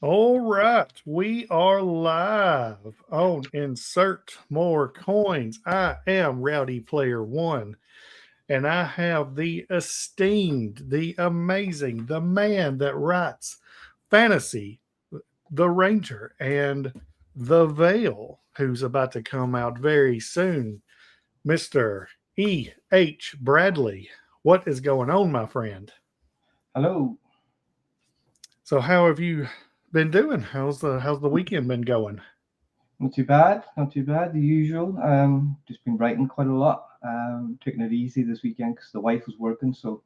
All right, we are live on Insert More Coins. I am Rowdy Player One, and I have the esteemed, the amazing, the man that writes fantasy, the Ranger, and the Veil, who's about to come out very soon, Mr. E.H. Bradley. What is going on, my friend? Hello. So, how have you been doing? How's the weekend been going? Not too bad. Not too bad. The usual. Just been writing quite a lot. Taking it easy this weekend because the wife was working, so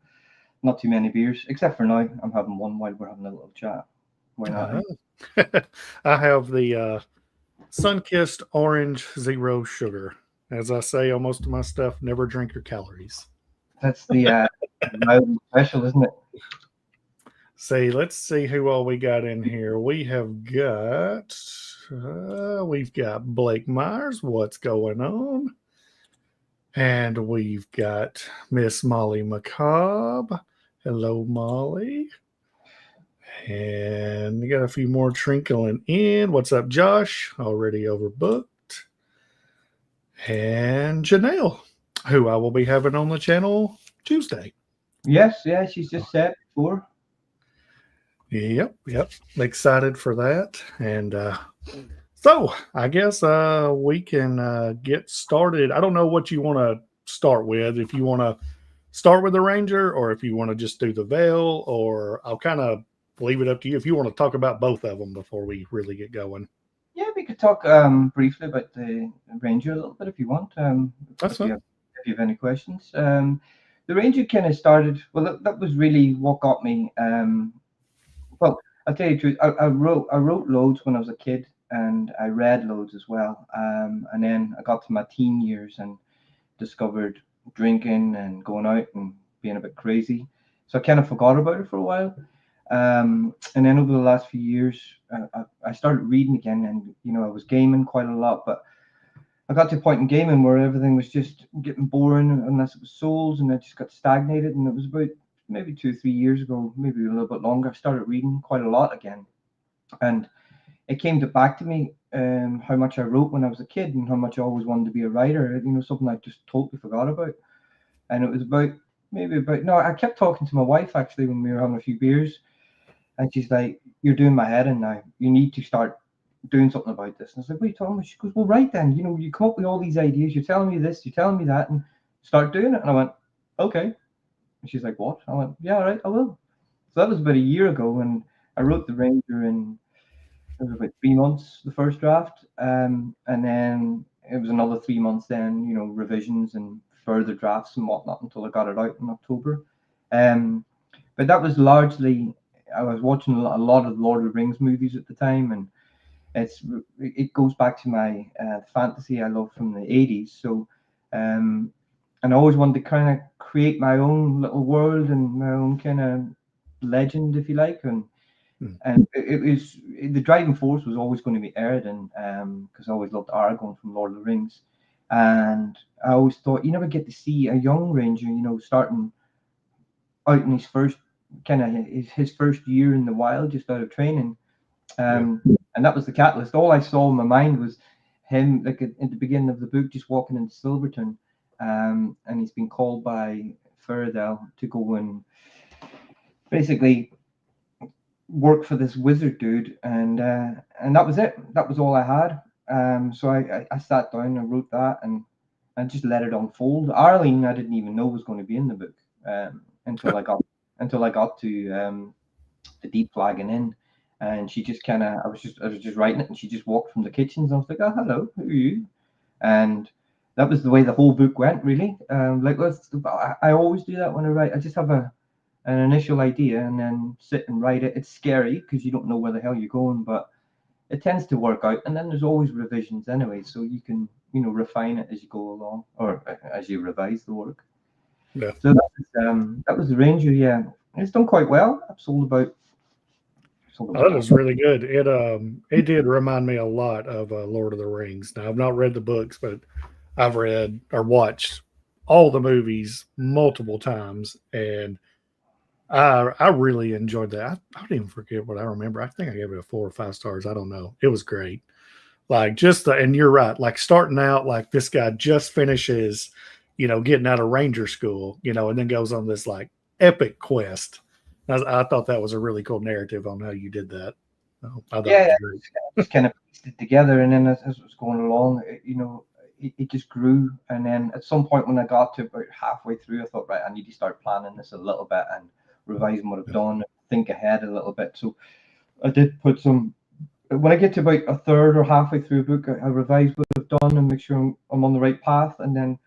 not too many beers. Except for now, I'm having one while we're having a little chat. Why not? Uh, I have the sun-kissed orange zero sugar. As I say on most of my stuff, never drink your calories. That's the mild and special, isn't it? See, let's see who all we got in here. We've got Blake Myers. What's going on? And we've got Miss Molly McCobb. Hello, Molly. And we got a few more trickling in. What's up, Josh? Already overbooked. And Janelle, who I will be having on the channel Tuesday. Yes. Yeah. She's just said before. Yep. Excited for that. And so I guess we can get started. I don't know what you want to start with. If you want to start with the Ranger, or if you want to just do the Veil, or I'll kind of leave it up to you if you want to talk about both of them before we really get going. Yeah, we could talk briefly about the Ranger a little bit if you want. That's fine. If you have any questions. The Ranger kind of started. Well, that was really what got me. Well, I'll tell you the truth. I wrote loads when I was a kid, and I read loads as well. And then I got to my teen years and discovered drinking and going out and being a bit crazy. So I kind of forgot about it for a while. And then over the last few years, I started reading again, and I was gaming quite a lot, but I got to a point in gaming where everything was just getting boring unless it was souls, and I just got stagnated. And it was about maybe 2 3 years ago, maybe a little bit longer. I started reading quite a lot again, and it came back to me how much I wrote when I was a kid and how much I always wanted to be a writer. Something I just totally forgot about. And it was about maybe about no, I kept talking to my wife actually when we were having a few beers, and she's like, "You're doing my head in now. You need to start doing something about this." And I was like, "What are you talking about?" She goes, "Well, right then. You come up with all these ideas. You're telling me this. You're telling me that, and start doing it." And I went, "Okay." And she's like, "What?" I went, "Yeah, all right, I will." So that was about a year ago, and I wrote the Ranger in it was about 3 months, the first draft, and then it was another 3 months. Then revisions and further drafts and whatnot until I got it out in October. Um, but that was largely I was watching a lot of Lord of the Rings movies at the time, and it's it goes back to my fantasy I love from the 80s. So, um, and I always wanted to kind of create my own little world and my own kind of legend, if you like, Hmm. and it was the driving force was always going to be Eridan, because I always loved Aragorn from Lord of the Rings, and I always thought you never get to see a young ranger, starting out in his first kind of his first year in the wild, just out of training. Yeah. And that was the catalyst. All I saw in my mind was him, like at the beginning of the book, just walking into Silverton, and he's been called by Faradell to go and basically work for this wizard dude, and that was it. That was all I had. So I sat down and wrote that, and just let it unfold. Arlene, I didn't even know was going to be in the book, until I got to the deep flagging in, and she just kind of I was just writing it, and she just walked from the kitchens. I was like, "Oh, hello, who are you?" And that was the way the whole book went, really. I always do that when I write. I just have an initial idea and then sit and write it. It's scary because you don't know where the hell you're going, but it tends to work out. And then there's always revisions anyway, so you can refine it as you go along, or as you revise the work. Yeah. So that was the Ranger. Yeah, it's done quite well. I've sold Oh, about that is really good. It did remind me a lot of Lord of the Rings. Now I've not read the books, but I've read or watched all the movies multiple times, and I really enjoyed that. I don't even forget what I remember. I think I gave it a 4 or 5 stars. I don't know. It was great. Like just the, and you're right. Like starting out, like this guy just finishes, getting out of ranger school, and then goes on this like epic quest. I thought that was a really cool narrative on how you did that. I thought it Yeah, was I great. just kind of pieced it together, and then as it was going along, it just grew. And then at some point, when I got to about halfway through, I thought, right, I need to start planning this a little bit and revising what I've Yeah. done, and think ahead a little bit. So I did put some. When I get to about a third or halfway through a book, I revise what I've done and make sure I'm on the right path. And then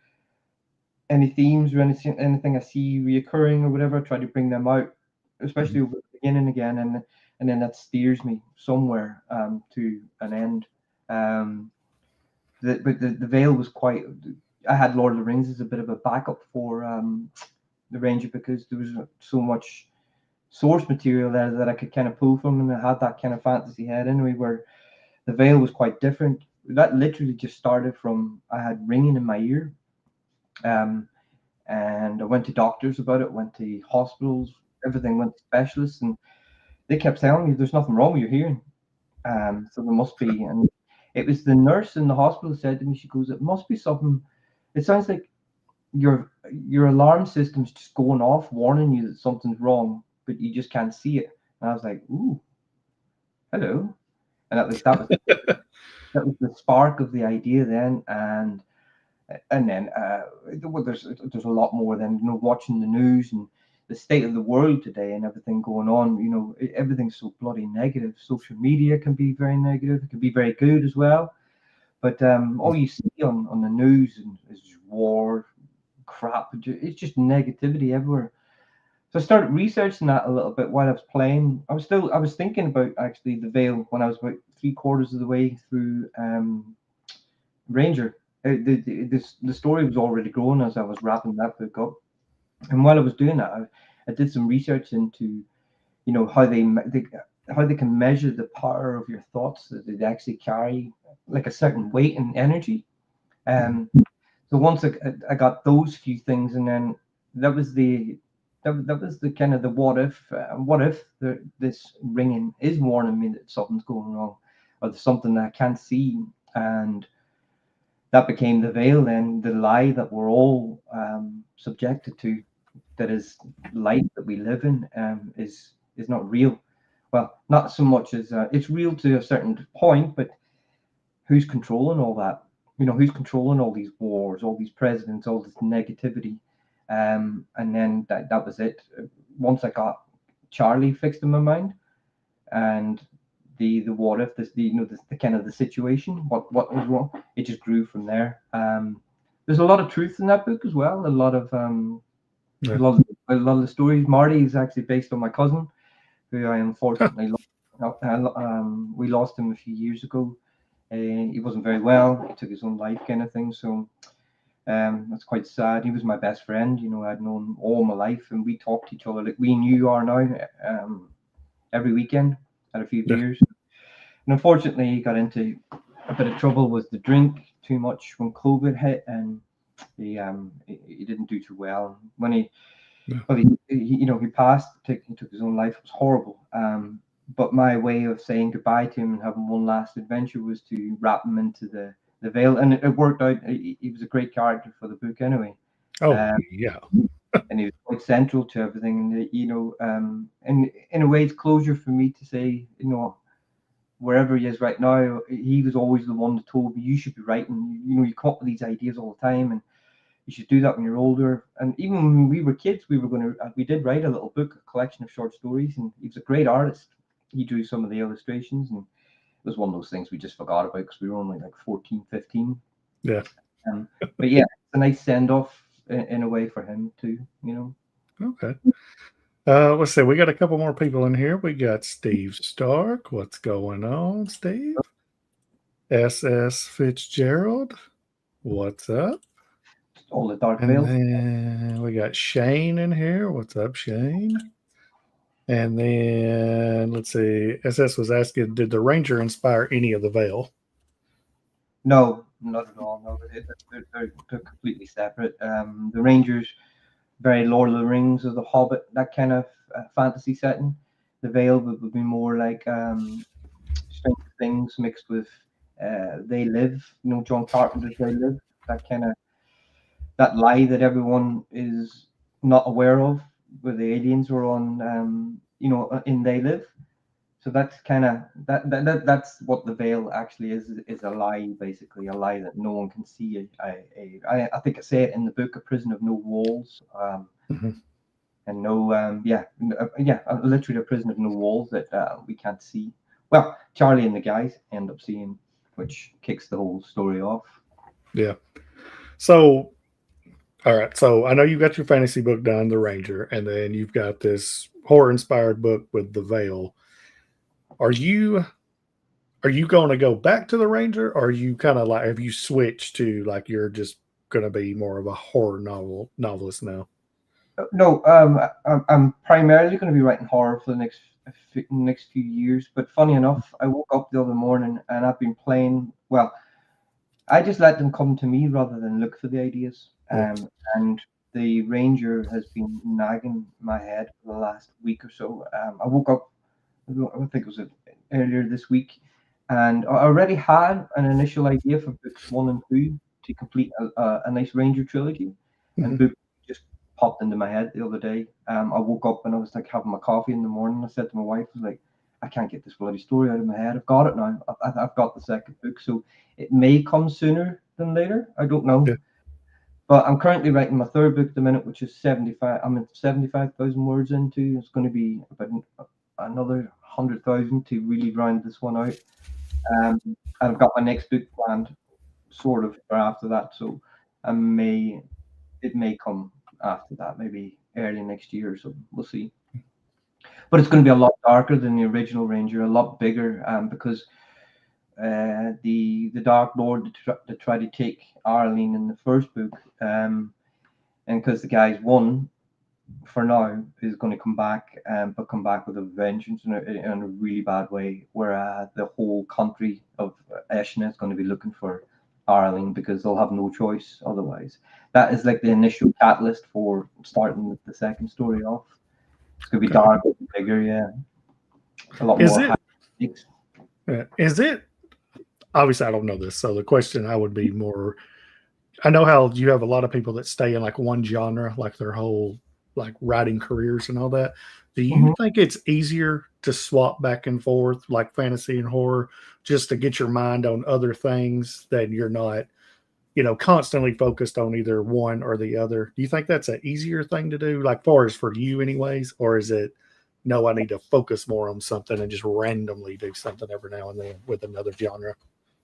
any themes or anything I see reoccurring or whatever, I try to bring them out, especially Mhm. over the beginning again, and then that steers me somewhere to an end. Um, but the Veil was quite. I had Lord of the Rings as a bit of a backup for the Ranger because there was so much source material there that I could kind of pull from, and I had that kind of fantasy head anyway. Where the Veil was quite different. That literally just started from I had ringing in my ear. Um, and I went to doctors about it, went to hospitals, everything, went to specialists, and they kept telling me there's nothing wrong with your hearing. So there must be. And it was the nurse in the hospital who said to me, she goes, it must be something. It sounds like your alarm system's just going off, warning you that something's wrong, but you just can't see it. And I was like, ooh, hello. And that was the spark of the idea then, and then well, there's a lot more than watching the news and the state of the world today and everything going on. Everything's so bloody negative. Social media can be very negative. It can be very good as well. But all you see on the news is war, crap. It's just negativity everywhere. So I started researching that a little bit while I was playing. I was thinking about actually the Veil when I was about 3/4 of the way through Ranger. The story was already growing as I was wrapping that book up, and while I was doing that, I did some research into how they can measure the power of your thoughts that they actually carry like a certain weight and energy. Mhm. Um, so once I got those few things, and then that was the that was the kind of the what if this ringing is warning me that something's going wrong, or there's something that I can't see, and that became the veil, then the lie that we're all subjected to, that is light that we live in, is not real. Well, not so much as it's real to a certain point, but who's controlling all that? Who's controlling all these wars, all these presidents, all this negativity? And then that was it. Once I got Charlie fixed in my mind, and the what if this the kind of the situation, what was wrong, it just grew from there. There's a lot of truth in that book as well. A Yeah. lot of, a lot of the stories. Marty is actually based on my cousin, who I unfortunately lost. We lost him a few years ago. He wasn't very well. He took his own life, kind of thing. So that's quite sad. He was my best friend. I'd known all my life, and we talked to each other like we knew you are now. Every weekend, had a few Yeah. beers, and unfortunately, he got into a bit of trouble with the drink too much when COVID hit, and he didn't do too well. When Yeah. well, he passed. He took his own life. It was horrible. But my way of saying goodbye to him and having one last adventure was to wrap him into the veil, and it worked out. He was a great character for the book anyway. Oh Um, yeah. and he was quite central to everything. And and in a way, it's closure for me to say, wherever he is right now, he was always the one that told me you should be writing. You come up with these ideas all the time, and you should do that when you're older. And even when we were kids, we did write a little book, a collection of short stories, and he was a great artist. He drew some of the illustrations, and it was one of those things we just forgot about because we were only like 14, 15. Yeah. But yeah, it's a nice send off in a way for him too. Okay. Let's see. We got a couple more people in here. We got Steve Stark. What's going on, Steve? SS Fitzgerald. What's up? All the Dark And Veils. then we got Shane in here. What's up, Shane? And then let's see. SS was asking, did the Ranger inspire any of the Veil? No, not at all. No, they're completely separate. The Rangers, very Lord of the Rings or the Hobbit, that kind of a fantasy setting. The Veil would be more like Stranger Things mixed with They Live. John Carpenter's They Live. That kind of that lie that everyone is not aware of, where the aliens were on, in They Live. So that's kind of that's what the veil actually is a lie, basically a lie that no one can see. I think I say it in the book, a prison of no walls, Mhm. and no literally a prison of no walls that we can't see. Well, Charlie and the guys end up seeing, which kicks the whole story off. Yeah. So, all right. So I know you've got your fantasy book done, The Ranger, and then you've got this horror inspired book with The Veil. Are you are you going to go back to The Ranger, or are you kind of like have you switched to like you're just going to be more of a horror novelist now? No, I'm primarily going to be writing horror for the next few years. But funny enough, I woke up the other morning and I've been playing. Well, I just let them come to me rather than look for the ideas. Yeah. And the Ranger has been nagging my head for the last week or so. I woke up, I think it was earlier this week, and I already had an initial idea for books 1 and 2 to complete a nice Ranger trilogy. And Mhm. book just popped into my head the other day. I woke up and I was like having my coffee in the morning. I said to my wife, I was like, I can't get this bloody story out of my head. I've got it now. I've got the second book. So it may come sooner than later. I don't know. Yeah. But I'm currently writing my third book at the minute, which is 75. I'm at 75,000 words into. It's going to be about another 100,000 to really round this one out. And I've got my next book planned sort of for after that. So I may it may come after that, maybe early next year or so. We'll see. But it's going to be a lot darker than the original Ranger, a lot bigger, because the Dark Lord that tried to take Arlene in the first book, and because the guys won for now, is going to come back, but come back with a vengeance in a really bad way, where the whole country of Eshna is going to be looking for Arlene because they'll have no choice otherwise. That is like the initial catalyst for starting the second story off. It's going to be Okay. dark, bigger, yeah, a lot Is more high it stakes. is it obviously I don't know this, so the question I would be more I know how you have a lot of people that stay in like one genre, like their whole like writing careers and all that. Do you Mhm. think it's easier to swap back and forth like fantasy and horror just to get your mind on other things that you're not, constantly focused on either one or the other? Do you think that's an easier thing to do, like far as for you anyways, or is it no, I need to focus more on something and just randomly do something every now and then with another genre?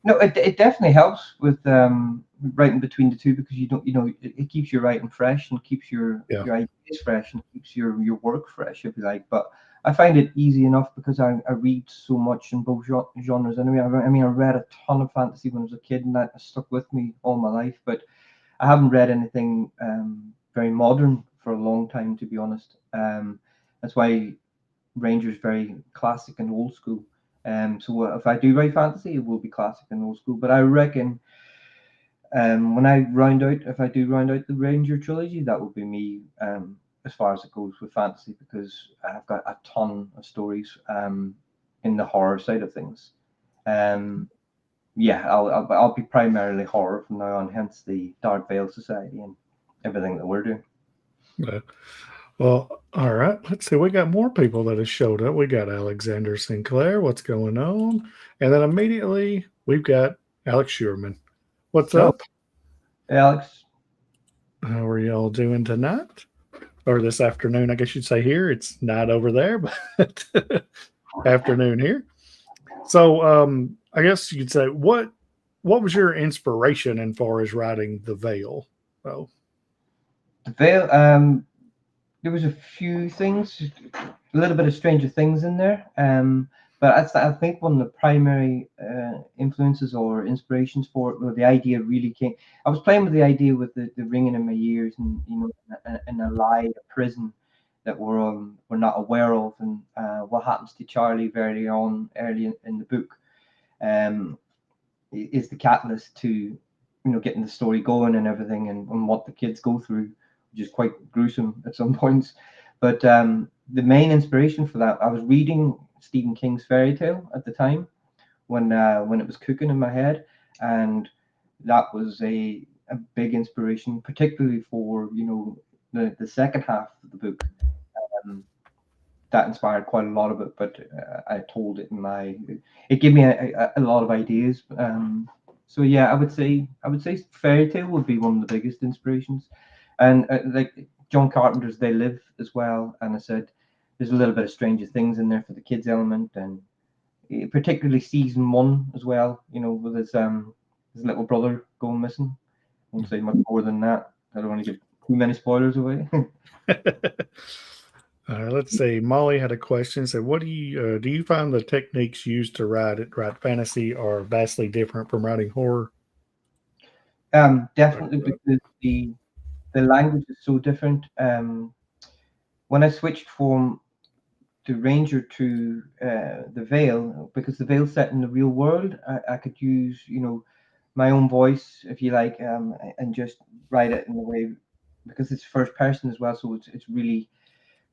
No, it definitely helps with writing between the two because you don't it keeps your writing fresh and keeps Yeah. your ideas fresh and keeps your work fresh if you like. But I find it easy enough because I read so much in both genres. Anyway, I read a ton of fantasy when I was a kid and that stuck with me all my life. But I haven't read anything very modern for a long time, to be honest. That's why Ranger's very classic and old school. So if I do write fantasy, it will be classic and old school. But I reckon when if I do round out the Ranger trilogy, that would be me as far as it goes with fantasy because I've got a ton of stories in the horror side of things. Um, yeah, I'll be primarily horror from now on, hence the Dark Veil Society and everything that we're doing. Yeah. Well, all right. Let's see. We got more people that have showed up. We got Alexander Sinclair. What's going on? And then immediately we've got Alex Schuerman. What's Oh, up? Alex. How are y'all doing tonight? Or this afternoon, I guess you'd say here. It's night over there, but afternoon here. So I guess you'd say what was your inspiration in far as writing The Veil? Oh, The Veil. There was a few things, a little bit of Stranger Things in there. But I think one of the primary influences or inspirations for it, well, the idea really came. I was playing with the idea with the ringing in my ears, and in a lie, a prison that we're not aware of, and what happens to Charlie very early in the book, um, is the catalyst to getting the story going and everything, and what the kids go through, which is quite gruesome at some points. But the main inspiration for that, I was reading Stephen King's fairy tale at the time when it was cooking in my head, and that was a big inspiration, particularly for the second half of the book. Um, that inspired quite a lot of it, but I told it in my. It gave me a lot of ideas. So yeah, I would say fairy tale would be one of the biggest inspirations, and like John Carpenter's They Live as well. And I said there's a little bit of Stranger Things in there for the kids element, and particularly season one as well. With his little brother going missing. I won't say much more than that. I don't want to give too many spoilers away. Let's see. Molly had a question. Said, "What do you find the techniques used to write fantasy are vastly different from writing horror?" Definitely because the language is so different. When I switched from the Ranger to the Veil, because the Veil's set in the real world, I could use my own voice, if you like, and just write it in a way because it's first person as well, so it's really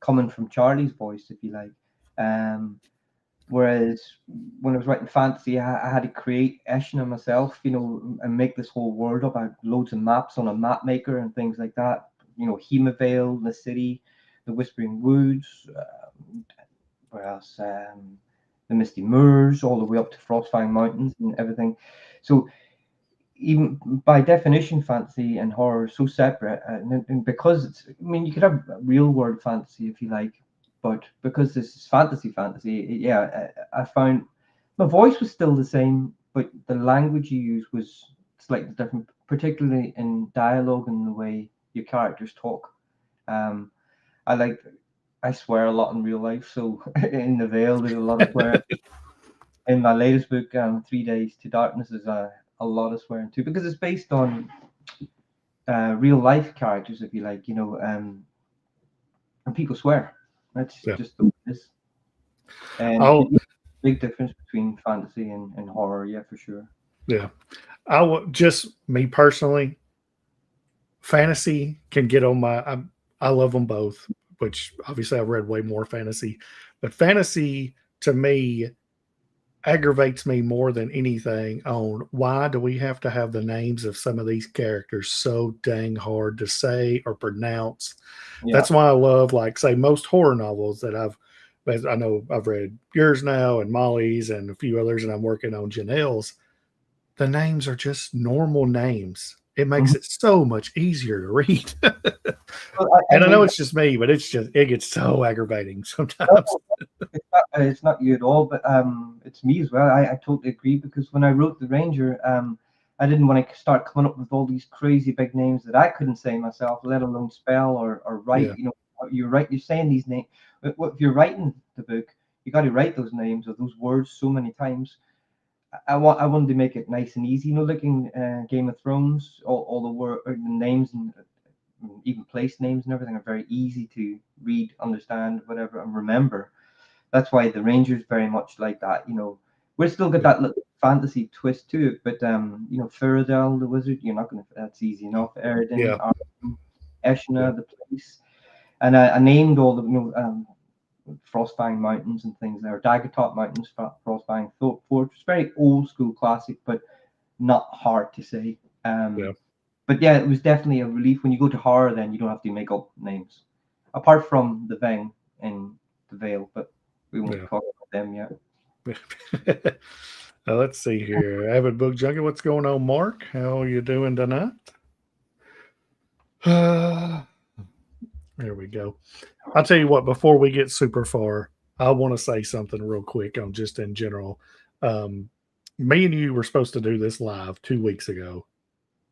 coming from Charlie's voice, if you like. Um, Whereas when I was writing fantasy, I had to create Eshna myself, and make this whole world up. I had loads of maps on a map maker and things like that. Hemavale, the city, the Whispering Woods, where else? The Misty Moors, all the way up to Frostfang Mountains and everything. So even by definition, fantasy and horror are so separate, and because I mean, you could have real world fantasy if you like, but because this is fantasy, yeah, I found my voice was still the same, but the language you use was slightly different, particularly in dialogue and the way your characters talk. Um, I like I swear a lot in real life, so in the Veil there's a lot of swearing. In my latest book, 3 Days to Darkness, is a lot of swearing too, because it's based on real life characters, if you like, and people swear. That's Yeah. just the way it is. And Oh, big difference between fantasy and horror, yeah, for sure. yeah. I would just me personally. Fantasy can get on my. I love them both, which obviously I've read way more fantasy, but fantasy to me aggravates me more than anything on why do we have to have the names of some of these characters so dang hard to say or pronounce. Yeah, That's why I love, like, say, most horror novels that I know I've read yours now and Molly's and a few others, and I'm working on Janelle's. The names are just normal names. It makes mhm. it so much easier to read. Well, I And I know mean, it's just me, but it gets so aggravating no, sometimes. it's not you at all, but it's me as well. I totally agree because when I wrote the Ranger, I didn't want to start coming up with all these crazy big names that I couldn't say myself, let alone spell or write. Yeah. You're saying these names. But if you're writing the book, you got to write those names or those words so many times. I wanted to make it nice and easy. Like in Game of Thrones, all the the names and even place names and everything are very easy to read, understand, whatever, and remember. That's why the Rangers very much like that. We're still got Yeah. that little fantasy twist to it, but Faradell the wizard, you're not gonna. That's easy enough. Eridan, Yeah. Arden, Yeah. Eshna, the place, and I named all the Frostfang Mountains and things there. Dagatop Mountains, Frostfang Fortress, very old school classic, but not hard to say. Yeah. But yeah, it was definitely a relief when you go to horror. Then you don't have to make up names, apart from the Veng and the Veil, but we won't Yeah. talk about them yet. Let's see here. Avid Book Junkie, what's going on, Mark? How are you doing tonight? Uh, there we go. I'll tell you what, before we get super far, I want to say something real quick on just in general. Um, Me and you were supposed to do this live 2 weeks ago,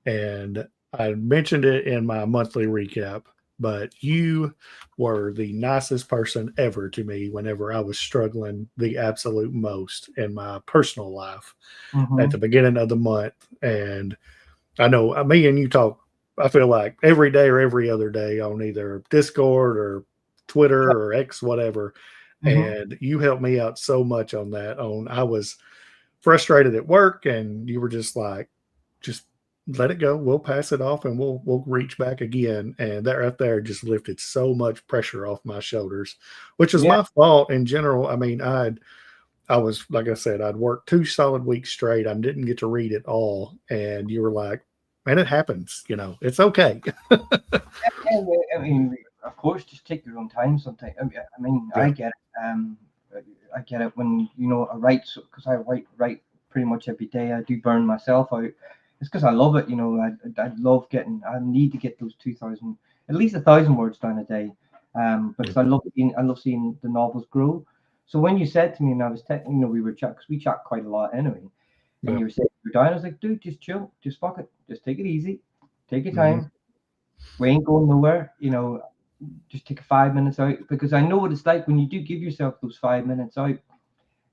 and I mentioned it in my monthly recap, but you were the nicest person ever to me whenever I was struggling the absolute most in my personal life at the Mm-hmm. beginning of the month. And I know me and you talk, I feel like every day or every other day on either Discord or Twitter or X, whatever. Mm-hmm. And you helped me out so much on that. I was frustrated at work, and you were just like, just let it go. We'll pass it off and we'll reach back again. And that right there just lifted so much pressure off my shoulders, which is Yeah, my fault in general. I mean, I was like I said, I'd worked 2 solid weeks straight. I didn't get to read it all. And you were like, man, it happens, it's okay. yeah, I mean, of course, just take your own time sometimes. I mean, Yeah. I get it. I get it when I write because I write pretty much every day. I do burn myself out. It's because I love it. I love getting. I need to get those 2,000, at least 1,000 words down a day. Yeah. Because I love seeing the novels grow. So when you said to me, and I was we were chat because we chat quite a lot anyway, and Yeah. you were saying you're down, I was like, dude, just chill, just fuck it, just take it easy, take your Mhm. time. We ain't going nowhere. Just take 5 minutes out because I know what it's like when you do give yourself those 5 minutes out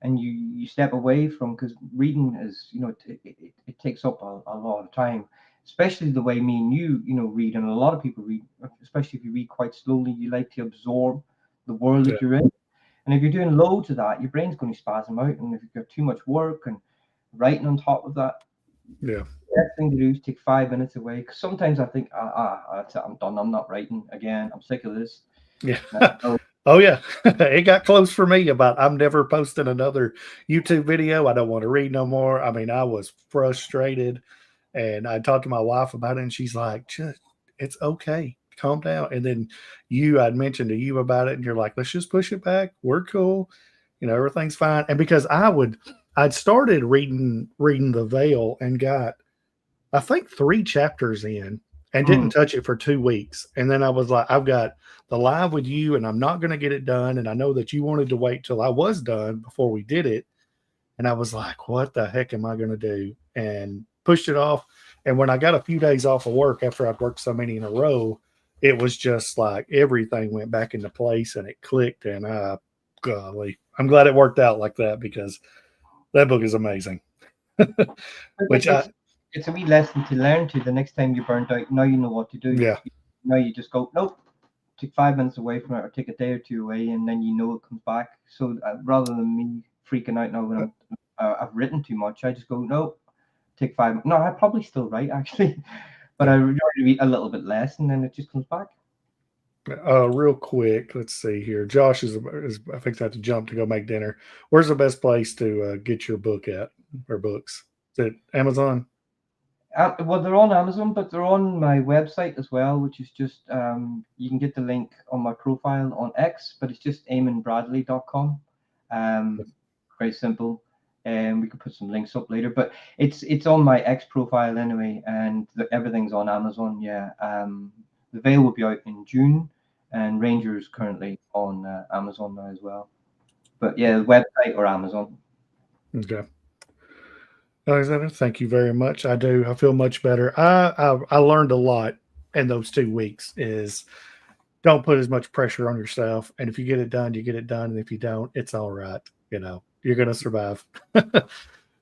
and you step away from because reading is it takes up a lot of time, especially the way me and you read, and a lot of people read, especially if you read quite slowly. You like to absorb the world Yeah. that you're in, and if you're doing loads of that, your brain's going to spasm out, and if you've got too much work and writing on top of that, Yeah. the best thing to do is take 5 minutes away. Because sometimes I think, that's it, I'm done. I'm not writing again. I'm sick of this. Yeah. And I go, Oh yeah. It got close for me about I'm never posting another YouTube video. I don't want to read no more. I mean, I was frustrated and I talked to my wife about it and she's like, just it's okay. Calm down. And then I'd mentioned to you about it and you're like, let's just push it back. We're cool. Everything's fine. And because I'd started reading The Veil and got I think 3 chapters in and didn't mm, touch it for 2 weeks. And then I was like, I've got the live with you and I'm not going to get it done. And I know that you wanted to wait till I was done before we did it. And I was like, what the heck am I going to do? And pushed it off. And when I got a few days off of work after I'd worked so many in a row, it was just like everything went back into place and it clicked. And golly, I'm glad it worked out like that because that book is amazing. but Which it's a wee lesson to learn to the next time you're burnt out. Now you know what to do. yeah, Now you just go, nope, take 5 minutes away from it or take a day or two away, and then it comes back. So rather than me freaking out now when I've written too much, I just go, no, take 5. No, I probably still write actually, but I yeah. read a little bit less, and then it just comes back. Real quick, let's see here. Josh is I think I have to jump to go make dinner. Where's the best place to get your book at or books? Is it Amazon? Well, they're on Amazon, but they're on my website as well, which is just you can get the link on my profile on X, but it's just eamonnbradley.com. Very simple, and we could put some links up later. But it's on my X profile anyway, and everything's on Amazon. Yeah, the Veil will be out in June, and Ranger is currently on Amazon now as well. But yeah, the website or Amazon. Okay. Alexander, thank you very much. I do. I feel much better. I learned a lot in those 2 weeks. Is don't put as much pressure on yourself, and if you get it done, you get it done, and if you don't, it's all right. You're gonna survive.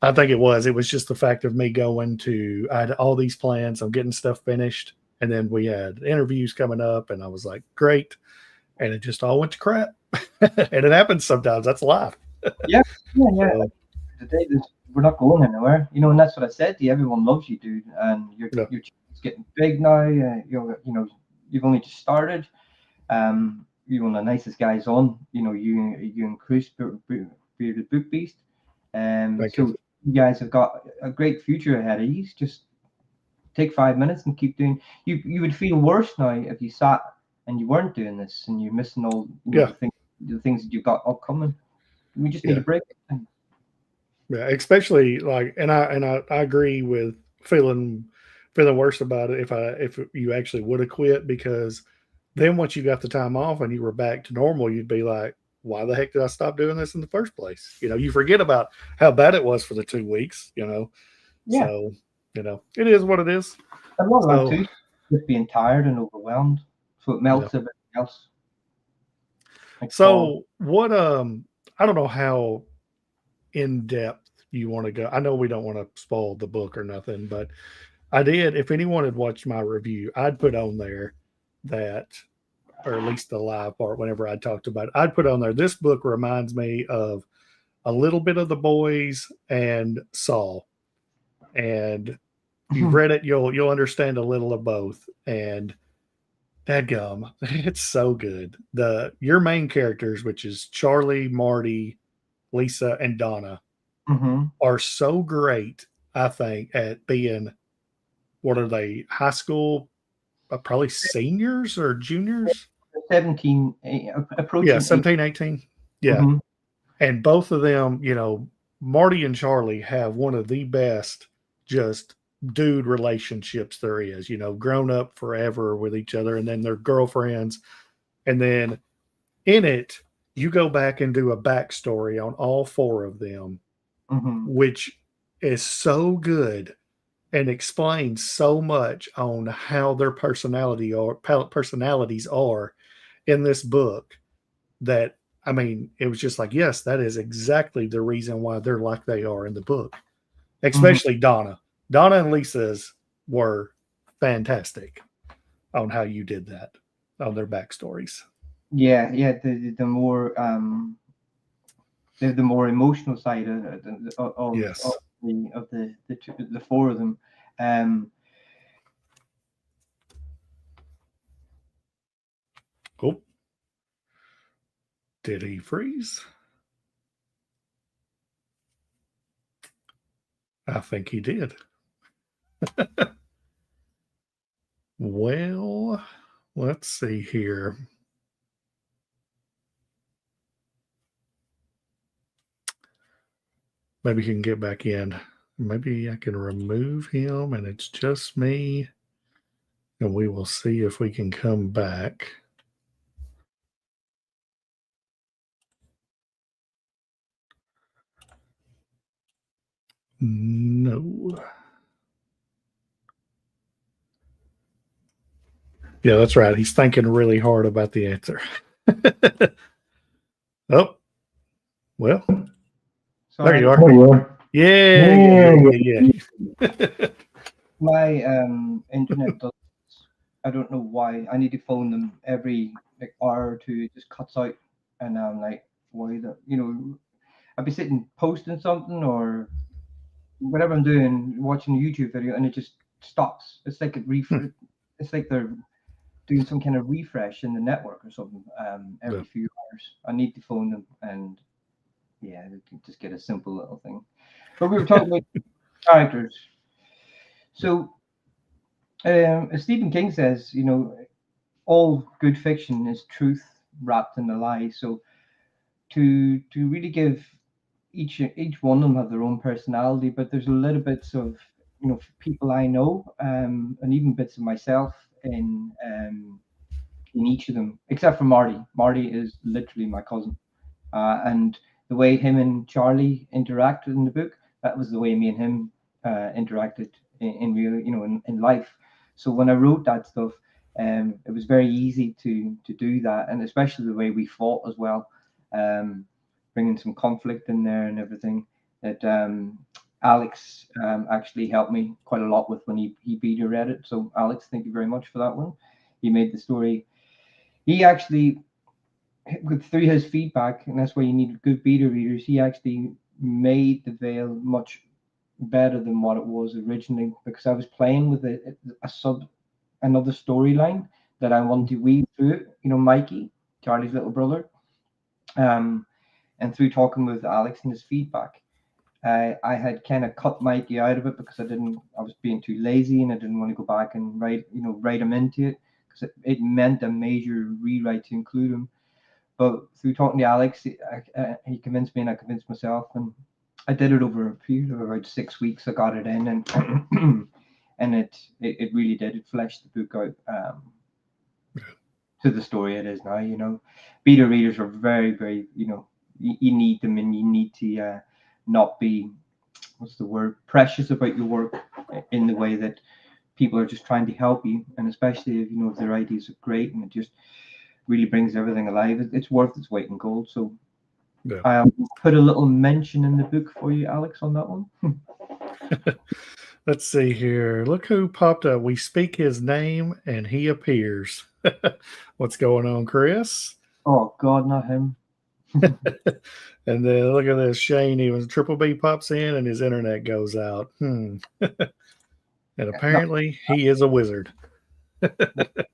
I think it was just the fact of me going to I had all these plans on getting stuff finished, and then we had interviews coming up, and I was like, great, and it just all went to crap, and it happens sometimes. That's life. Yeah, yeah, yeah. So Today we're not going anywhere, and that's what I said to you. Everyone loves you, dude, and no, your channel's getting big now. You've only just started. You're one of the nicest guys on. You and Chris, Bearded Book Beast. thank you. So you guys have got a great future ahead of you. Just take 5 minutes and keep doing. You would feel worse now if you sat and you weren't doing this and you're missing all Yeah, the things that you've got upcoming. We just need a yeah, break. yeah. Especially like, and I agree with feeling worse about it if you actually would have quit because then once you got the time off and you were back to normal, you'd be like, why the heck did I stop doing this in the first place? You forget about how bad it was for the 2 weeks. Yeah. So, it is what it is. A lot of that So, too, just being tired and overwhelmed. So it yeah. melts everything else, like fog. So, I don't know how in depth you want to go. I know we don't want to spoil the book or nothing, but I did. If anyone had watched my review, I'd put on there that, or at least the live part, whenever I talked about it, I'd put on there, this book reminds me of a little bit of The Boys and Saul. And you've read it, you'll understand a little of both. And dadgum, it's so good. Your main characters, which is Charlie, Marty, Lisa, and Donna, Mm-hmm. are so great, I think, at being, what are they, high school, probably seniors or juniors? 17, Yeah, approaching 8. 17, 18. Yeah. Mm-hmm. And both of them, Marty and Charlie have one of the best just dude relationships there is, grown up forever with each other, and then they're girlfriends. And then in it, you go back and do a backstory on all four of them, Mm-hmm. which is so good and explains so much on how their personalities are in this book, that I mean, it was just like, yes, that is exactly the reason why they're like they are in the book. Mm-hmm. Especially Donna. Donna and Lisa's were fantastic on how you did that, on their backstories. Yeah, yeah. The more the more emotional side Yes. the four of them. Um, Oh, did he freeze? I think he did. Well, let's see here. Maybe he can get back in. Maybe I can remove him and it's just me. And we will see if we can come back. No. Yeah, that's right. He's thinking really hard about the answer. Oh, well, so there I you don't. are. There you are. Yeah, yeah, Yeah, yeah, yeah, yeah. my internet does. I don't know why. I need to phone them every like hour or two. It just cuts out, and I'm like, why the I'd be sitting posting something or whatever I'm doing, watching a YouTube video, and it just stops. It's like it's like they're doing some kind of refresh in the network or something. Yeah. Every few hours, I need to phone them, and yeah, they can just get a simple little thing. But we were talking about characters. So as Stephen King says, all good fiction is truth wrapped in a lie. So to really give each one of them have their own personality, but there's a little bits of people I know, and even bits of myself in each of them, except for Marty. Marty is literally my cousin, and the way him and Charlie interacted in the book, that was the way me and him interacted in real, in life. So when I wrote that stuff, it was very easy to do that, and especially the way we fought as well, um, bringing some conflict in there and everything. That Alex actually helped me quite a lot with when he beta read it. So Alex, thank you very much for that one. He made the story. He actually through his feedback, and that's why you need good beta readers. He actually made the veil much better than what it was originally because I was playing with another storyline that I wanted to weave through it. Mikey, Charlie's little brother, um, and through talking with Alex and his feedback, I had kind of cut Mikey out of it because I was being too lazy and I didn't want to go back and write him into it because it meant a major rewrite to include him. But through talking to Alex, he convinced me and I convinced myself. And I did it over a period of about 6 weeks. I got it in and and it really did. It fleshed the book out to the story it is now. Beta readers are very, very, you need them and you need to not be, what's the word, precious about your work in the way that people are just trying to help you. And especially if their ideas are great and it just really brings everything alive. It's worth its weight in gold. So Yeah. I'll put a little mention in the book for you, Alex, on that one. Let's see here. Look who popped up. We speak his name and he appears. What's going on, Chris? Oh God, not him. And then look at this. Shane, even Triple B pops in and his internet goes out. And That, apparently he is a wizard. that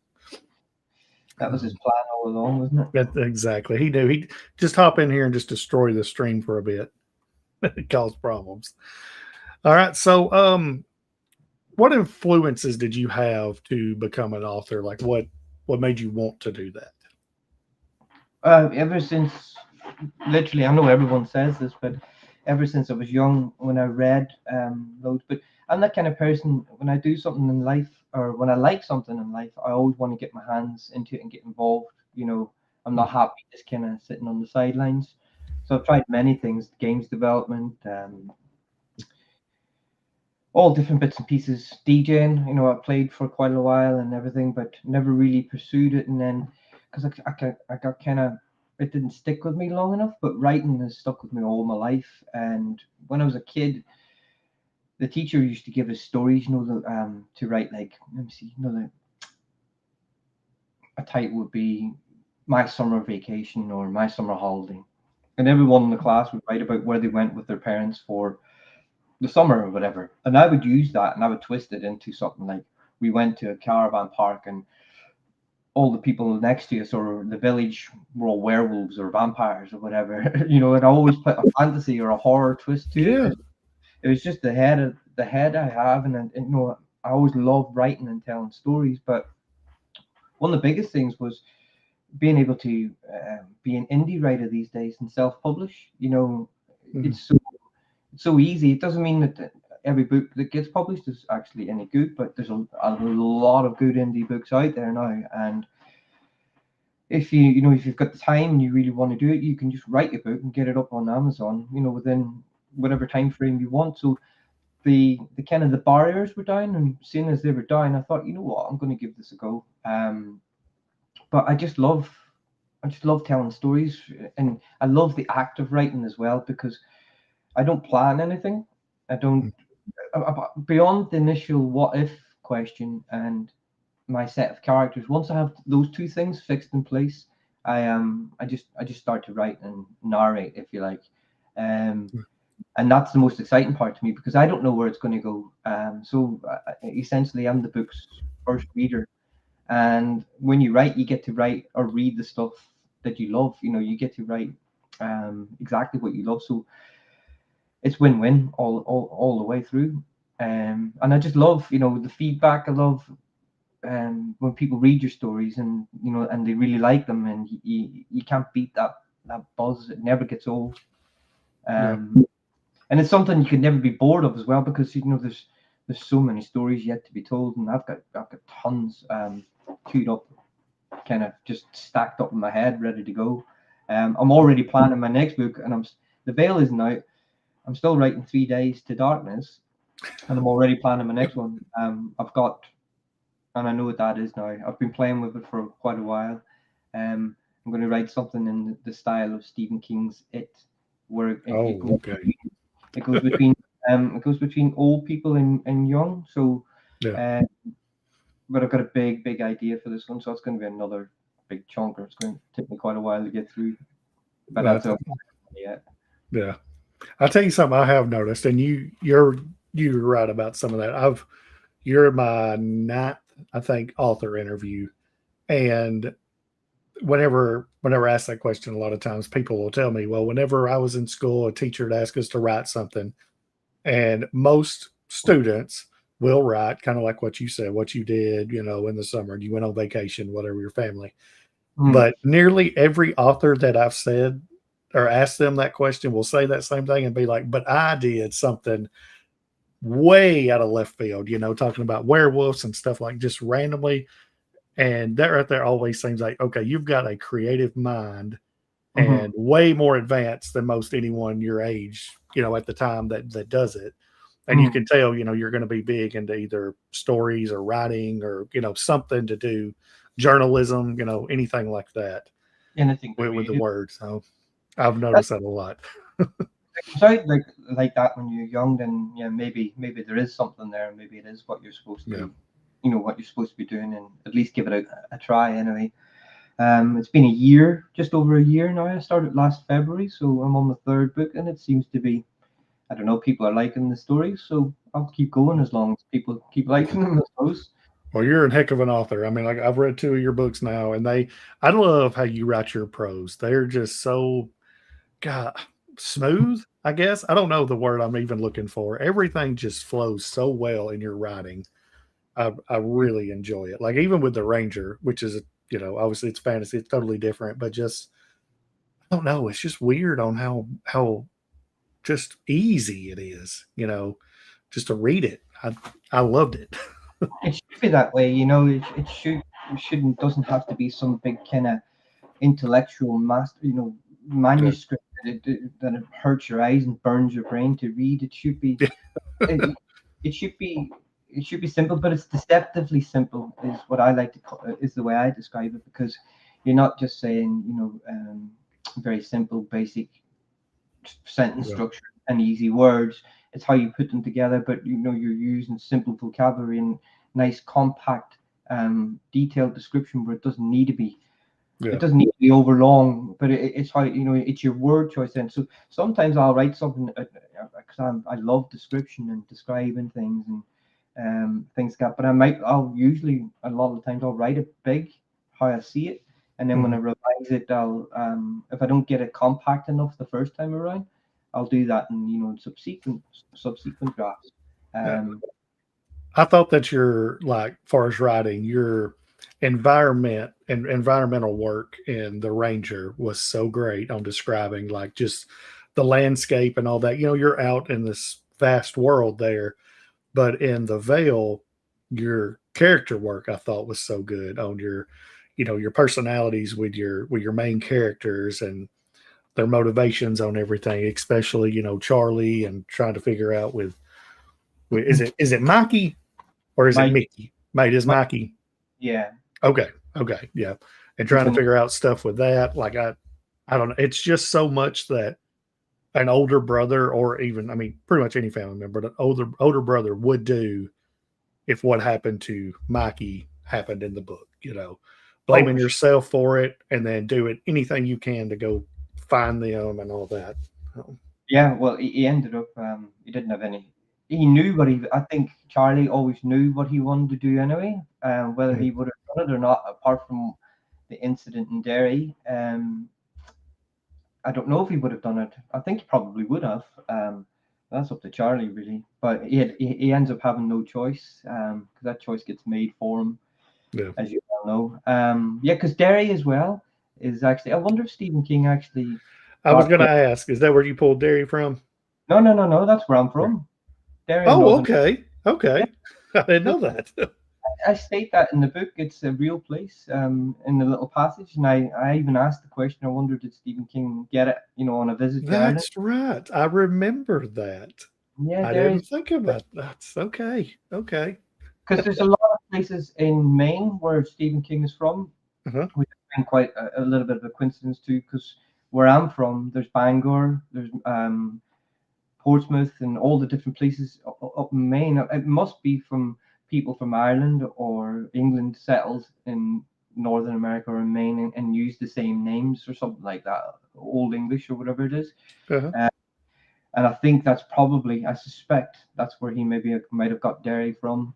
was his Um, plan all along, wasn't it? exactly. He knew he'd just hop in here and just destroy the stream for a bit. Cause problems. All right. So what influences did you have to become an author? Like what made you want to do that? Ever since, literally, I know everyone says this, but ever since I was young, when I read loads, but I'm that kind of person. When I do something in life, or when I like something in life, I always want to get my hands into it and get involved. I'm not happy just kind of sitting on the sidelines. So I've tried many things: games development, all different bits and pieces, DJing. I played for quite a while and everything, but never really pursued it. And then, because I got kind of, it didn't stick with me long enough. But writing has stuck with me all my life. And when I was a kid, the teacher used to give us stories, to write. Like, let me see, a title would be "My Summer Vacation" or "My Summer Holiday," and everyone in the class would write about where they went with their parents for the summer or whatever. And I would use that and I would twist it into something like, we went to a caravan park and all the people next to us or the village were all werewolves or vampires or whatever. And I always put a fantasy or a horror twist to it Yeah. because it was just the head I have, and I always loved writing and telling stories. But one of the biggest things was being able to be an indie writer these days and self-publish. Mhm. It's so easy. It doesn't mean that every book that gets published is actually any good, but there's a lot of good indie books out there now. And if you've got the time and you really want to do it, you can just write a book and get it up on Amazon, within whatever time frame you want. So the kind of the barriers were down, and seeing as they were down, I thought, you know what, I'm going to give this a go. But I just love telling stories, and I love the act of writing as well because I don't plan anything. I don't beyond the initial what if question and my set of characters. Once I have those two things fixed in place, I just start to write and narrate, if you like. um and that's the most exciting part to me because I don't know where it's going to go. So essentially I'm the book's first reader, and when you write, you get to write or read the stuff that you love. You get to write exactly what you love. So it's win-win all the way through. And I just love, the feedback. I love when people read your stories and they really like them, and you can't beat that buzz. It never gets old. Yeah. Um, and it's something you could never be bored of as well because there's so many stories yet to be told, and I've got tons queued up, kind of just stacked up in my head, ready to go. I'm already planning my next book, and the veil isn't out. I'm still writing 3 Days to Darkness, and I'm already planning my next one. I've got, and I know what that is now. I've been playing with it for quite a while. I'm going to write something in the style of Stephen King's It, where it Oh, goes okay. it goes between old people and young. So, Yeah. uh, but I've got a big idea for this one, so it's going to be another big chunker. It's going to take me quite a while to get through, but that's That's a yeah. yeah. I'll tell you something I have noticed, and you're right about some of that. You're my ninth, I think, author interview. And whenever I ask that question, a lot of times people will tell me, well, whenever I was in school, a teacher would ask us to write something. And most students will write kind of like what you said, what you did, in the summer, you went on vacation, whatever your family. Mm, But nearly every author that I've said or asked them that question will say that same thing and be like, but I did something way out of left field, talking about werewolves and stuff like just randomly. And that right there always seems like, okay, you've got a creative mind hmm and way more advanced than most anyone your age, at the time that does it. And you mm. can tell, you're going to be big into either stories or writing or, something to do journalism, anything like that Anything with the creative. words. So I've That noticed that a lot. comes out like that when you're young. Then yeah, maybe there is something there. Maybe it is what you're supposed Yeah. to, what you're supposed to be doing, and at least give it a try anyway. It's been a year, just over a year now. I started last February, so I'm on the third book, and it seems to be, I don't know, people are liking the story, so I'll keep going as long as people keep liking them, I suppose. Well, you're a heck of an author. I mean, like I've read two of your books now, and I love how you write your prose. They're just so God smooth. I guess I don't know the word I'm even looking for. Everything just flows so well in your writing. I really enjoy it. Like even with the Ranger, which is obviously it's fantasy, it's totally different, but just I don't know. It's just weird on how just easy it is. Just to read it. I loved it. It should be that way, you know. It shouldn't doesn't have to be some big kind of intellectual master, you know, Yeah. manuscript that it hurts your eyes and burns your brain to read. It, it should be it should be simple, but it's deceptively simple. Is what I like to call, is the way I describe it, because you're not just saying, you know, very simple, basic sentence Yeah. structure and easy words. It's how you put them together, but you know you're using simple vocabulary and nice, compact, detailed description where it doesn't need to be. It Yeah. doesn't need to be overlong, but it's how, you know, it's your word choice. And so sometimes I'll write something because I love description and describing things and things like that. But I'll usually a lot of the times I'll write it big, how I see it, and then when Mhm. I revise it, I'll if I don't get it compact enough the first time around, I'll do that in, you know, in subsequent drafts. Yeah. Um, I thought that your like far as writing, your environmental work in the Ranger was so great on describing like just the landscape and all that. You're out in this vast world there, but in the Veil, your character work I thought was so good on your personalities with your main characters and their motivations on everything, especially Charlie and trying to figure out with is it Mikey or is it Mike, Mickey? Mate, is Mike, Mikey. yeah, Okay, okay, yeah. And he's trying to in. figure out stuff with that, like I don't know. It's just so much that an older brother, or even, I mean, pretty much any family member, an older brother would do if what happened to Mikey happened in the book. Oh, Blaming for sure. yourself for it, and then do it anything you can to go find them and all that. Yeah, well, he ended up. He didn't have any. He knew what he. I think Charlie always knew what he wanted to do anyway. Whether Mhm. he would have done it or not, apart from the incident in Derry, I don't know if he would have done it. I think he probably would have. That's up to Charlie really. But he ends up having no choice because that choice gets made for him, Yeah, as you well know. Yeah, because Derry as well is actually. I wonder if Stephen King actually I was got going to Derry. ask, is that where you pulled Derry from? No, no, no, no. That's where I'm from. Derry in Oh, Northern. okay, Yeah, okay. I didn't so know that. I state that in the book. It's a real place in the little passage. And I even asked the question, I wonder, did Stephen King get it, you know, on a visit to Ireland? That's right. I remember that. Yeah, I there is. didn't think about that. Okay. Okay. Because there's a lot of places in Maine where Stephen King is from, Uh-huh. which has been quite a little bit of a coincidence too, because where I'm from, there's Bangor, there's Portsmouth, and all the different places up in Maine. It must be from people from Ireland or England settled in Northern America or in Maine and use the same names or something like that, Old English or whatever it is. Uh-huh. Uh, and I think that's probably, I suspect that's where he maybe might have got Derry from.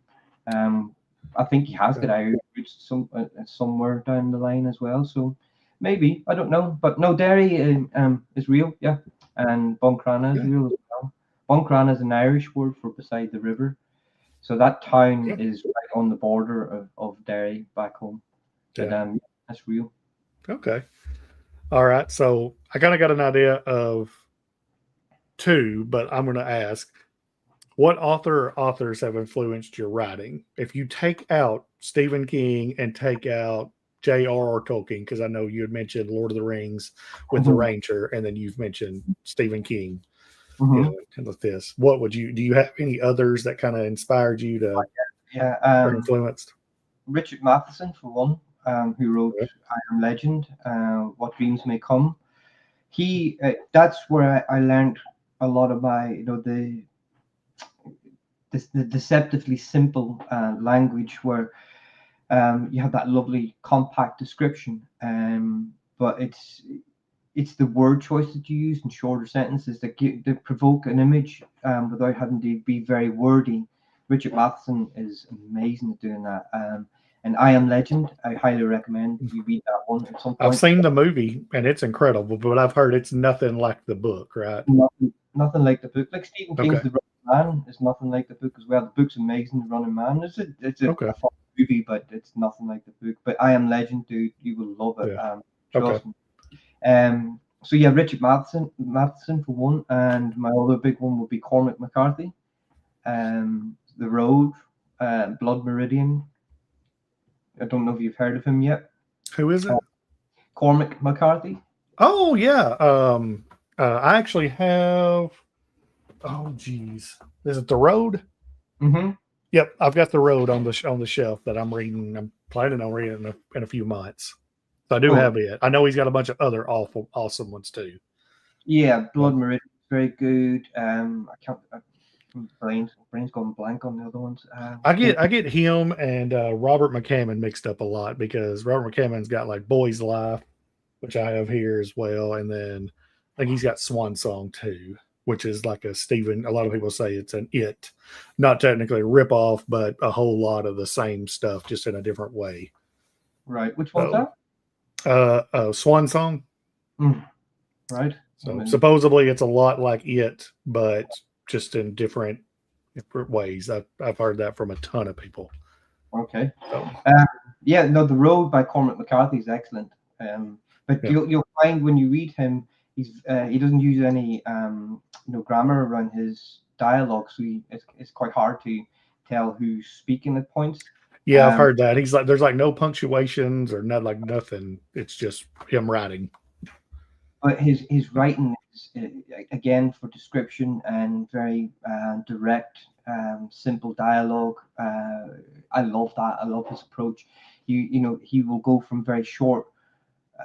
Um, I think he has got Uh, Irish roots somewhere down the line as well. So maybe, I don't know, but no, Derry is real, yeah, and Buncrana is okay. real as well. Buncrana is an Irish word for beside the river, so that town Yeah. is right on the border of Derry back home. But Yeah. that's real. Okay. All right. So I kind of got an idea of two, but I'm going to ask what author or authors have influenced your writing? If you take out Stephen King and take out J.R.R. Tolkien, because I know you had mentioned Lord of the Rings with the Hmm. Ranger, and then you've mentioned Stephen King, Hmm. and with this, what would you do? You have any others that kind of inspired you to Yeah. or influenced? Richard Matheson, for one, who wrote Yeah. I Am Legend, What Dreams May Come. That's where I learned a lot of my, you know, the deceptively simple language where you have that lovely compact description, but it's the word choice that you use in shorter sentences that provoke an image without having to be very wordy. Richard Matheson is amazing at doing that. And I Am Legend, I highly recommend you read that one at some I've point. seen the movie and it's incredible, but I've heard it's nothing like the book, right? Nothing like the book. Like Stephen King's Okay. The Running Man is nothing like the book as well. The book's amazing, The Running Man. Okay. A fun movie, but it's nothing like the book. But I Am Legend, dude, you will love it. Yeah. Okay. Trust me. So yeah, Richard Matheson for one, and my other big one would be Cormac McCarthy. The Road, Blood Meridian. I don't know if you've heard of him yet. Who is it? Cormac McCarthy. Oh yeah. I actually have. Oh geez, is it The Road? Mm-hmm. Yep, I've got The Road on the shelf that I'm reading. I'm planning on reading in a few months. So I do Cool. have it. I know he's got a bunch of other awesome ones too. Yeah, Blood Meridian is very good. I can't. Brain's gone blank on the other ones. I get him and Robert McCammon mixed up a lot because Robert McCammon's got like Boy's Life, which I have here as well, and then I think he's got Swan Song too, which is like a Stephen. A lot of people say it's an not technically a ripoff, but a whole lot of the same stuff, just in a different way. Right, which one's So, that? Swan Song. Right. So supposedly it's a lot like it, but just in different ways. I've heard that from a ton of people. Okay. So, yeah, no, The Road by Cormac McCarthy is excellent. But you'll find when you read him, he doesn't use any grammar around his dialogue, so it's quite hard to tell who's speaking at points. yeah, I've heard that. He's like, there's like no punctuations or not like nothing. It's just him writing. But his writing is again for description and very direct, simple dialogue. I love that. I love his approach. He will go from very short,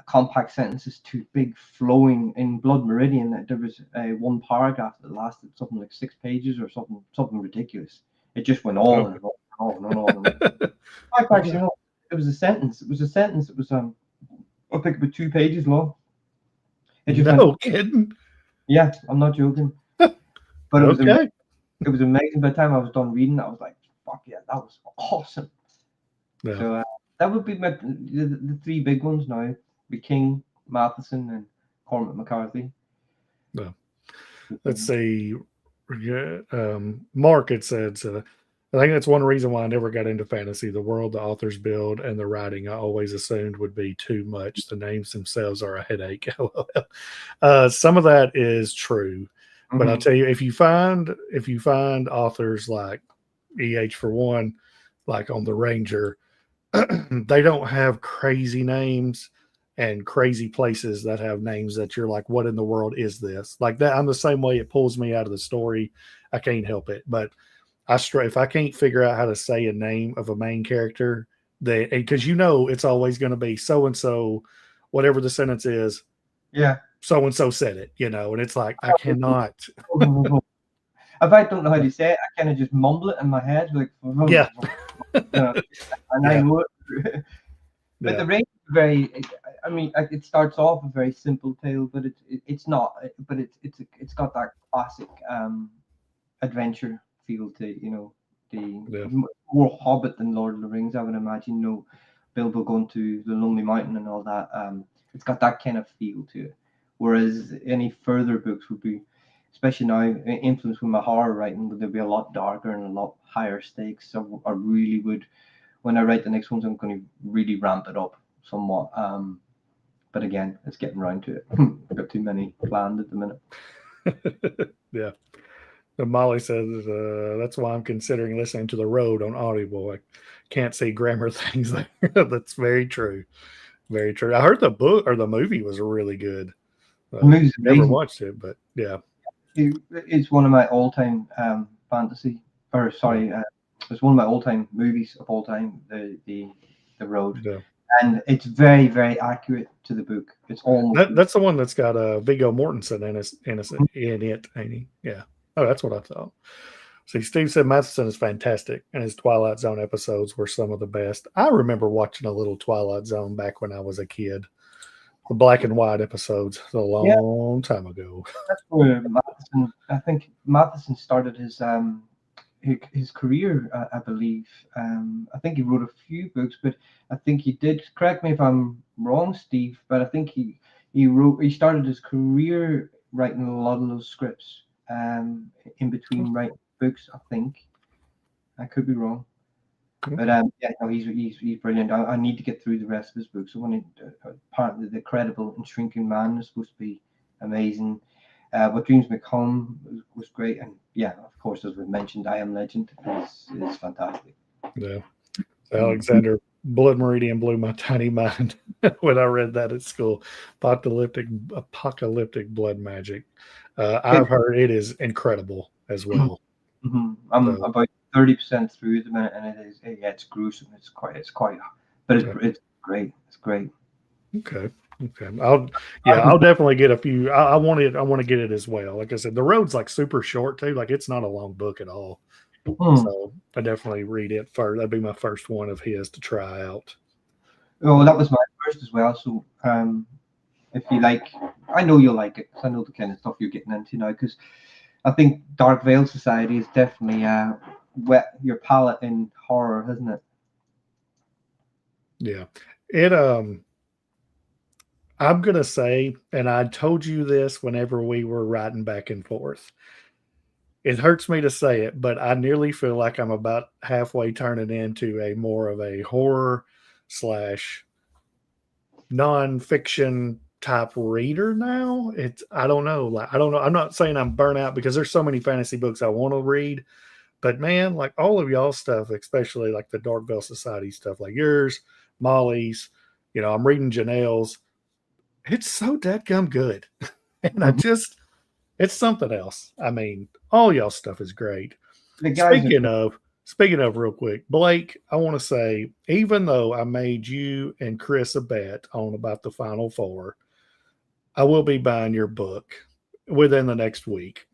compact sentences to big flowing. In Blood Meridian, there was one paragraph that lasted something like 6 pages or something ridiculous. It just went on and on and on and on. Actually, no, it was a sentence. It was a sentence. It was I think about 2 pages long. It just went, kidding. yeah, I'm not joking. But it was Okay. it was amazing. By the time I was done reading, I was like, "Fuck yeah, that was awesome." Yeah. So that would be the 3 big ones now: be King, Matheson, and Cormac McCarthy. No. Let's see. Yeah, Mark had said, I think that's one reason why I never got into fantasy. The world the authors build and the writing I always assumed would be too much. The names themselves are a headache. Some of that is true. But I'll tell you, if you find authors like EH for one, like on the Ranger, they don't have crazy names and crazy places that have names that you're like, what in the world is this? Like that, I'm the same way. It pulls me out of the story. I can't help it. But if I can't figure out how to say a name of a main character, because it's always going to be so and so, whatever the sentence is. Yeah. So and so said it, and it's like I cannot. If I don't know how to say it, I kind of just mumble it in my head, like yeah, and I know it. But the Ranger is very. I mean, it starts off a very simple tale, but it's not. But it's got that classic adventure feel to more Hobbit than Lord of the Rings. I would imagine. Bilbo going to the Lonely Mountain and all that. It's got that kind of feel to it. Whereas any further books would be, especially now, influenced with my horror writing, would be a lot darker and a lot higher stakes. So I really would, when I write the next ones, I'm going to really ramp it up somewhat. But again, it's getting around to it. I've got too many planned at the minute. Yeah. And Molly says that's why I'm considering listening to The Road on Audible. I can't see grammar things there. That's very true. Very true. I heard the book or the movie was really good. Never watched it, but yeah. It's one of my all-time fantasy, or sorry, it's one of my all-time movies of all time. The Road, yeah. And it's very, very accurate to the book. It's almost that's the one that's got Viggo Mortensen in it, ain't he? Yeah. Oh, that's what I thought. See, Steve said Matheson is fantastic, and his Twilight Zone episodes were some of the best. I remember watching a little Twilight Zone back when I was a kid. the black and white episodes a Yeah, long time ago. that's where Matheson. I think Matheson started his career. I believe. I think he wrote a few books, but I think he did. Correct me if I'm wrong, Steve. But I think he started his career writing a lot of those scripts. In between writing books, I think. I could be wrong. But Okay. yeah, no, he's brilliant. I need to get through the rest of his books. I want to, part of the Credible and Shrinking Man is supposed to be amazing. What Dreams May Come was great, and yeah, of course, as we mentioned, I Am Legend is fantastic. Yeah. Alexander Blood Meridian blew my tiny mind when I read that at school. Apocalyptic blood magic. Okay. I've heard it is incredible as well. I'm So, about 30% through at the minute, and yeah, it's gruesome. It's quite, but yeah. it's great. It's great. Okay. Okay. I'll definitely get a few. I want to get it as well. Like I said, the road's like super short too. Like it's not a long book at all. Hmm. So I definitely read it first. That'd be my first one of his to try out. Oh, But that was my first as well. So if you like, I know you'll like it 'cause I know the kind of stuff you're getting into now. Because I think Dark Veil Society is definitely whet your palate in horror, hasn't it? yeah, it I'm gonna say, and I told you this whenever we were writing back and forth. It hurts me to say it, but I nearly feel like I'm about halfway turning into a more of a horror slash nonfiction type reader now. It's I don't know. Like I don't know. I'm not saying I'm burnt out because there's so many fantasy books I want to read, but man, like all of y'all stuff, especially like the Dark Veil Society stuff, like yours, Molly's, I'm reading Janelle's. It's so dadgum good. And I Mhm. just it's something else. I mean, all y'all stuff is great. The guys are Speaking of speaking of real quick, Blake, I want to say, even though I made you and Chris a bet on about the final four, I will be buying your book within the next week.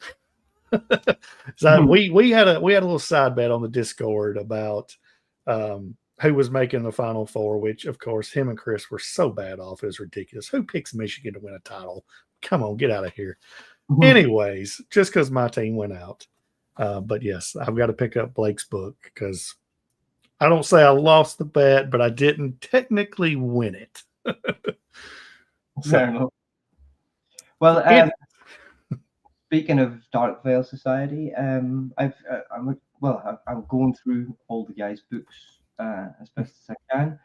So great. we had a little side bet on the Discord about who was making the final four, which of course him and Chris were so bad off, it was ridiculous. Who picks Michigan to win a title? Come on, get out of here. Anyways, just because my team went out. But yes, I've got to pick up Blake's book because I don't say I lost the bet, but I didn't technically win it. So Fair enough. Well, it speaking of Dark Veil Society, I'm going through all the guys' books as best as I can.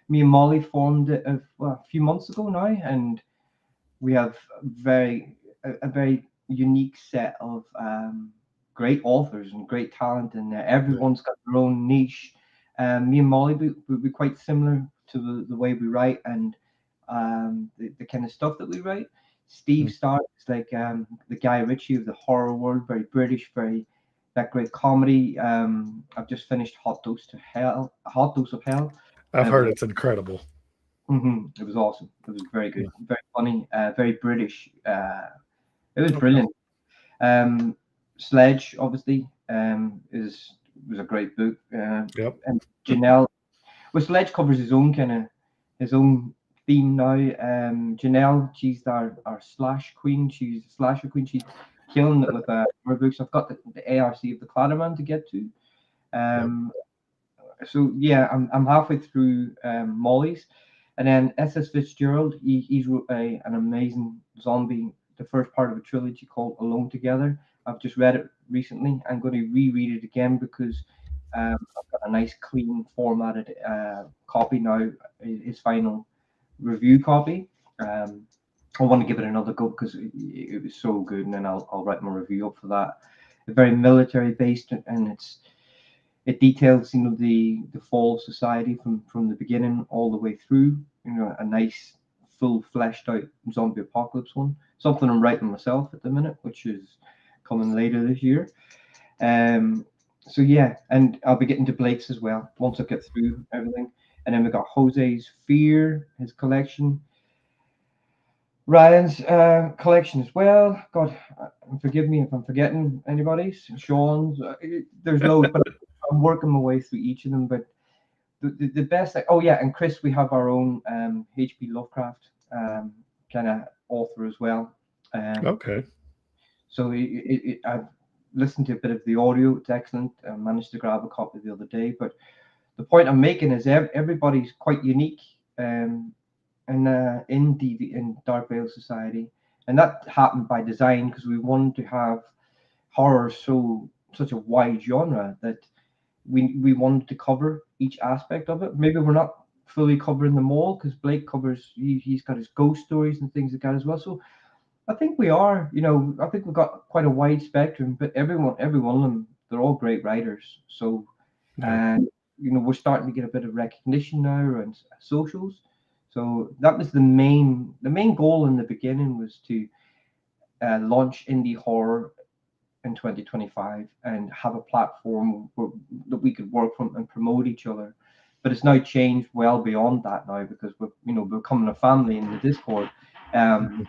Me and Molly formed it a few months ago now, and we have a very unique set of great authors and great talent, and everyone's got their own niche. Me and Molly would be quite similar to the way we write and the kind of stuff that we write. Steve Stark is like the Guy Ritchie of the horror world, very British, very that great comedy. I've just finished Hot Dose of Hell. I've It was heard it's incredible. it was awesome. It was very good, Yeah. very funny, very British. It was Okay. brilliant. Um, Sledge, obviously, is was a great book. Yep. And Janelle, well, Sledge covers his own theme now. Janelle, she's our slash queen. She's a slasher queen. She's killing it with her books. I've got the ARC of the Clatterman to get to. Yep. Um, so yeah, I'm halfway through Molly's, and then S.S. Fitzgerald. He's wrote an amazing zombie, the first part of a trilogy called Alone Together. I've just read it recently. I'm going to reread it again because I've got a nice, clean, formatted copy now. His final review copy. Um, I want to give it another go because it was so good, and then I'll write my review up for that. Very military based, and it details the fall of society from the beginning all the way through. A nice full fleshed out zombie apocalypse one. Something I'm writing myself at the minute, which is coming later this year. So yeah, and I'll be getting to Blake's as well once I get through everything. And then we got Jose's Fear, his collection, Ryan's collection as well. God, forgive me if I'm forgetting anybody's. Sean's, there's loads, but I'm working my way through each of them. But the best, oh yeah, and Chris, we have our own H.P. Lovecraft. kind of author as well. Um, Okay. so I've listened to a bit of the audio. It's excellent. I managed to grab a copy the other day. But the point I'm making is everybody's quite unique in Dark Veil Society, and that happened by design because we wanted to have horror such a wide genre that we wanted to cover each aspect of it. Maybe we're not fully covering them all because Blake covers he's got his ghost stories and things like that as well. So I think we are, I think we've got quite a wide spectrum, but every one of them, they're all great writers. So, Yeah. and we're starting to get a bit of recognition now around socials. So that was the main goal in the beginning was to launch indie horror in 2025 and have a platform that we could work from and promote each other. But it's now changed well beyond that now because we're becoming a family in the Discord. Um,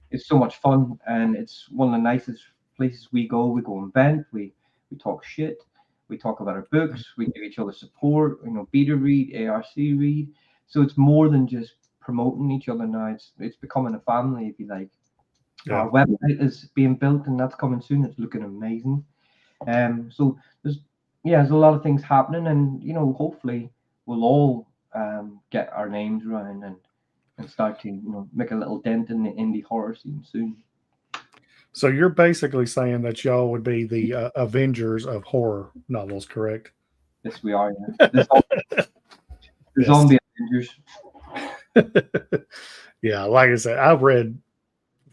it's so much fun and it's one of the nicest places we go. We go and vent, we talk shit, we talk about our books, we give each other support, beta read, ARC read. So it's more than just promoting each other now. It's becoming a family, if you like. Yeah. Our website is being built and that's coming soon. It's looking amazing. So there's a lot of things happening, and hopefully we'll all get our names around and start to make a little dent in the indie horror scene soon. So you're basically saying that y'all would be the Avengers of horror novels, correct? Yes, we are. Yeah, the Yes. zombie Avengers. Yeah, like I said, I've read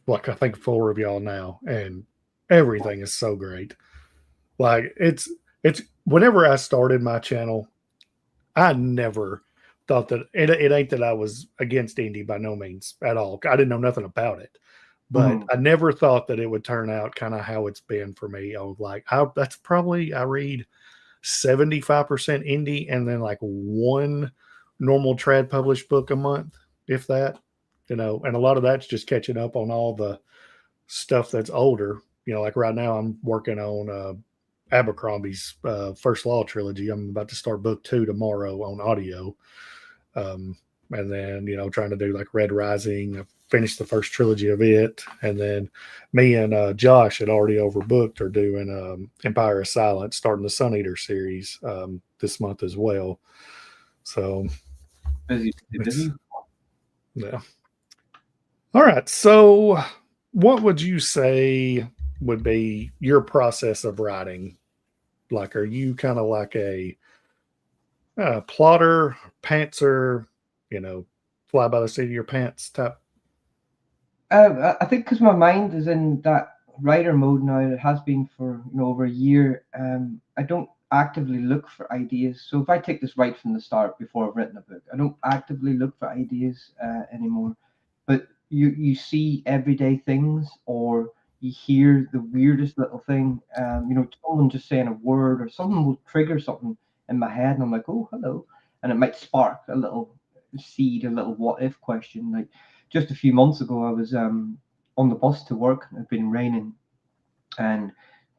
like I think four of y'all now, and everything is so great. Like it's whenever I started my channel, I never thought that it ain't that I was against indie by no means at all. I didn't know nothing about it, but Mhm. I never thought that it would turn out kind of how it's been for me. I was like, that's probably I read 75% indie and then like one normal trad published book a month, if that, and a lot of that's just catching up on all the stuff that's older. Like right now I'm working on Abercrombie's First Law trilogy. I'm about to start book two tomorrow on audio. Um, and then, trying to do like Red Rising. I finished the first trilogy of it. And then me and Josh had already overbooked are doing Empire of Silence, starting the Sun Eater series this month as well. So Busy, busy, it's, busy. yeah. All right. So what would you say would be your process of writing? Like, are you kind of like a plotter, pantser, you know, fly by the seat of your pants type? I think because my mind is in that writer mode now, it has been for over a year. I don't actively look for ideas. So if I take this right from the start before I've written a book, I don't actively look for ideas anymore. But you see everyday things, or you hear the weirdest little thing. Someone just saying a word, or someone will trigger something in my head, and I'm like, oh, hello, and it might spark a little seed, a little what if question, like just a few months ago, I was on the bus to work. It had been raining, and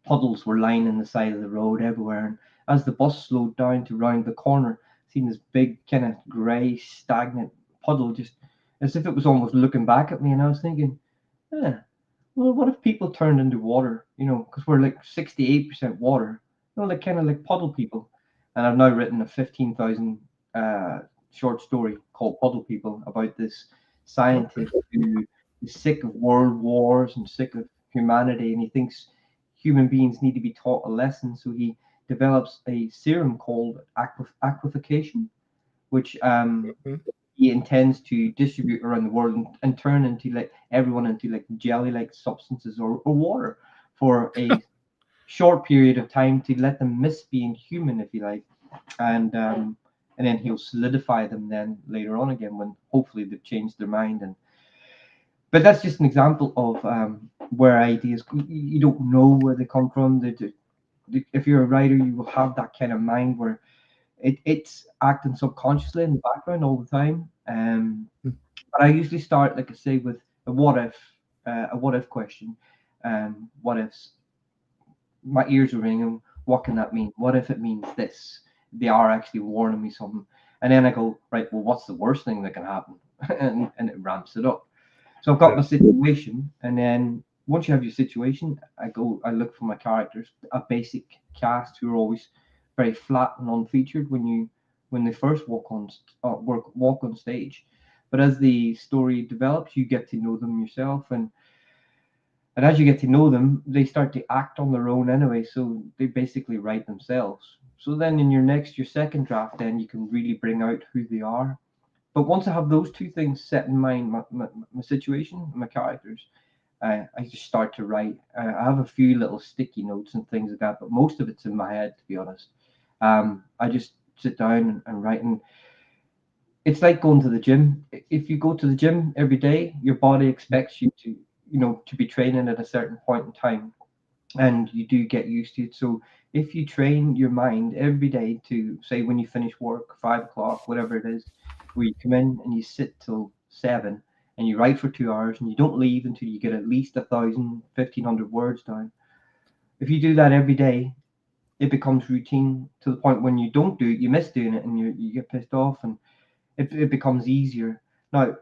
puddles were lining the side of the road everywhere. And as the bus slowed down to round the corner, I seen this big kind of grey, stagnant puddle, just as if it was almost looking back at me. And I was thinking, yeah, well, what if people turned into water? Because we're like 68% water. Like kind of like puddle people. And I've now written a 15,000 uh, short story called Puddle People about this Okay. scientist who is sick of world wars and sick of humanity, and he thinks human beings need to be taught a lesson. So he develops a serum called aquification, which Mhm. he intends to distribute around the world and turn into like everyone into like jelly-like substances or water for a short period of time to let them miss being human, if you like, and then he'll solidify them then later on again when hopefully they've changed their mind. And but that's just an example of where ideas you don't know where they come from. If you're a writer, you will have that kind of mind where it's acting subconsciously in the background all the time. But I usually start, like I say, with a what if question. What ifs? My ears are ringing. What can that mean? What if it means this? They are actually warning me something. And then I go, right, well, what's the worst thing that can happen? and it ramps it up. So I've got Yeah. my situation, and then once you have your situation, I look for my characters, a basic cast who are always very flat and unfeatured when they first walk on stage. But as the story develops, you get to know them yourself, and as you get to know them, they start to act on their own anyway. So they basically write themselves. So then in your second draft, then you can really bring out who they are. But once I have those two things set in mind, my situation, my characters, I just start to write. I have a few little sticky notes and things like that, but most of it's in my head, to be honest. I just sit down and write, and it's like going to the gym. If you go to the gym every day, your body expects you to, to be training at a certain point in time, and you do get used to it. So if you train your mind every day to say when you finish work, 5 o'clock, whatever it is, where you come in and you sit till 7 and you write for 2 hours and you don't leave until you get at least 1,000, 1,500 words down. If you do that every day, it becomes routine to the point when you don't do it, you miss doing it and you get pissed off, and it becomes easier. Now,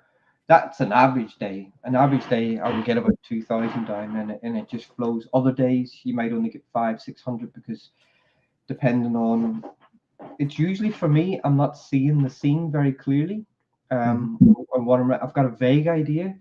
that's an average day. An average day, I would get about 2,000 down, and it just flows. Other days, you might only get 500, 600 because depending on, it's usually for me, I'm not seeing the scene very clearly. Mhm. On what I've got a vague idea,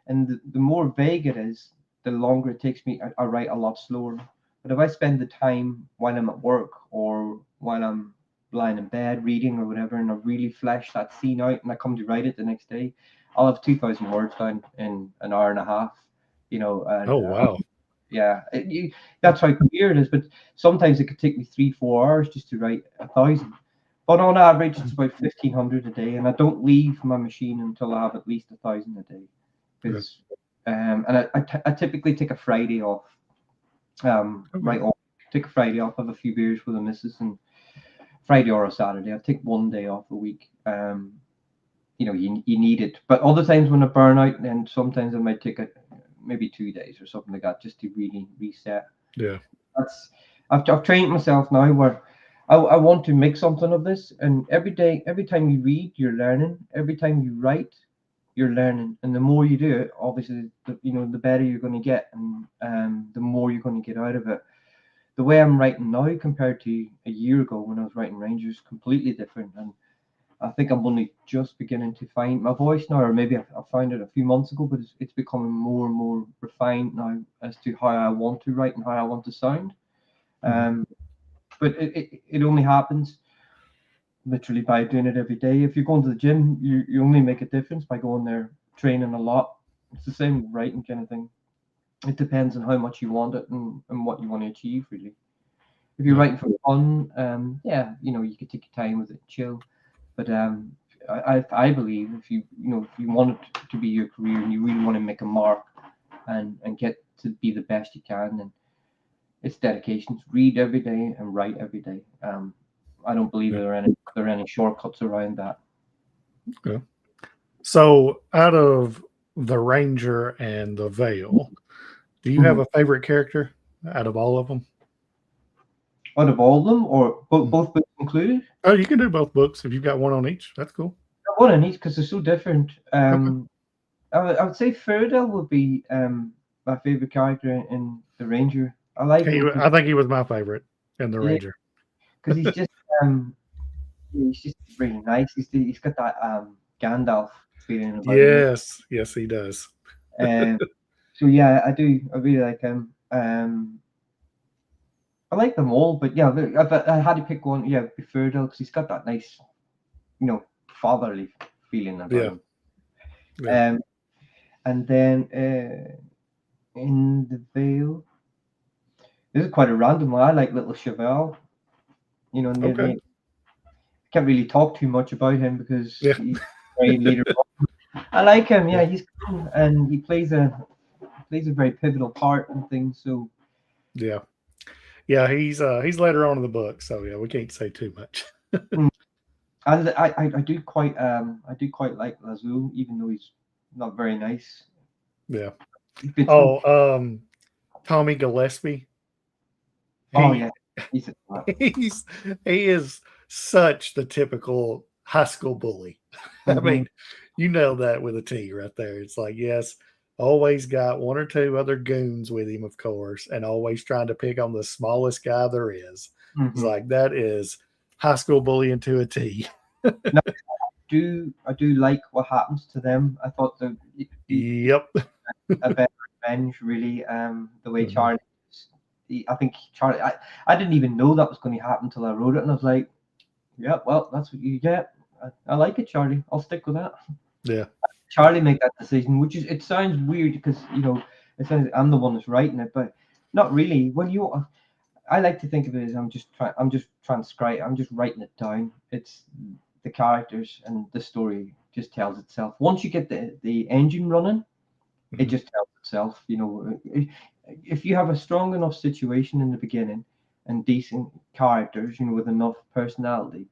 and the more vague it is, the longer it takes me. I write a lot slower. But if I spend the time while I'm at work or while I'm lying in bed reading or whatever, and I really flesh that scene out, and I come to write it the next day, I'll have 2,000 words down in an hour and a half. And Oh wow. yeah, that's how clear it is. But sometimes it could take me 3, 4 hours just to write 1,000. But on average, it's about 1,500 a day, and I don't leave my machine until I have at least 1,000 a day. Yeah. Because and I typically take a Friday off. Okay. Right off, take a Friday off, have a few beers with the missus, and Friday or a Saturday. I take one day off a week. You need it. But other times when I burn out, then sometimes I might take maybe 2 days or something like that just to really reset. Yeah. That's I've trained myself now where I want to make something of this, and every day, every time you read, you're learning. Every time you write, you're learning, and the more you do it, obviously, the better you're going to get, and the more you're going to get out of it. The way I'm writing now compared to a year ago when I was writing Rangers, completely different, and I think I'm only just beginning to find my voice now, or maybe I found it a few months ago, but it's becoming more and more refined now as to how I want to write and how I want to sound. Mhm. Um, but it only happens literally by doing it every day. If you're going to the gym, you only make a difference by going there training a lot. It's the same with writing kind of thing. It depends on how much you want it and what you want to achieve, really. If you're Yeah. writing for fun, yeah, you could take your time with it, chill. But I believe if you want it to be your career and you really want to make a mark and get to be the best you can, then it's dedication. Read every day and write every day. I don't believe Yeah. there are any shortcuts around that. Okay. So out of the Ranger and the Veil, do you have Mhm. a favorite character out of all of them? Out of all of them, or Mhm. both books included? Oh, you can do both books if you've got one on each. That's cool. One in each because they're so different. Okay. I would say Fairdale would be my favorite character in the Ranger. I like him because I think he was my favorite in the yeah, Ranger. because um he's just really nice. He's got that Gandalf feeling about him. Yes. Yes, he does. Um, so yeah, I do. I really like him. I like them all, but yeah, if I had to pick one, yeah, it'd be Fairdale because he's got that nice, fatherly feeling about Yeah. him. Yeah. Um, and then in the Vale, this is quite a random one. I like Little Chevelle. Okay. Nearly can't really talk too much about him because Yeah. he's very later. I like him. Yeah. Yeah, he's cool, and he plays a very pivotal part in things. So Yeah. Yeah. He's later on in the book, so yeah, we can't say too much. mm, I do quite like Lazul, even though he's not very nice. Yeah. He fits the. Oh, Tommy Gillespie. Oh He yeah, he's a, he's he is such the typical high school bully. I mm-hmm. mean, You nailed that with a T right there. It's like, yes, always got one or two other goons with him, of course, and always trying to pick on the smallest guy there is. It's Hmm. like that is high school bullying to a T. Now, I do like what happens to them. I thought the Yep. a better revenge, really. The way Mhm. Charlie, I think Charlie, I didn't even know that was going to happen until I wrote it, and I was like, yeah, well, that's what you get. I like it, Charlie. I'll stick with that. Yeah. Charlie make that decision, which is it sounds weird because it sounds I'm the one that's writing it, but not really. When you I like to think of it as I'm just transcribing, I'm just writing it down. It's the characters and the story just tells itself. Once you get the engine running, it Mhm. just tells itself. If you have a strong enough situation in the beginning and decent characters, with enough personality,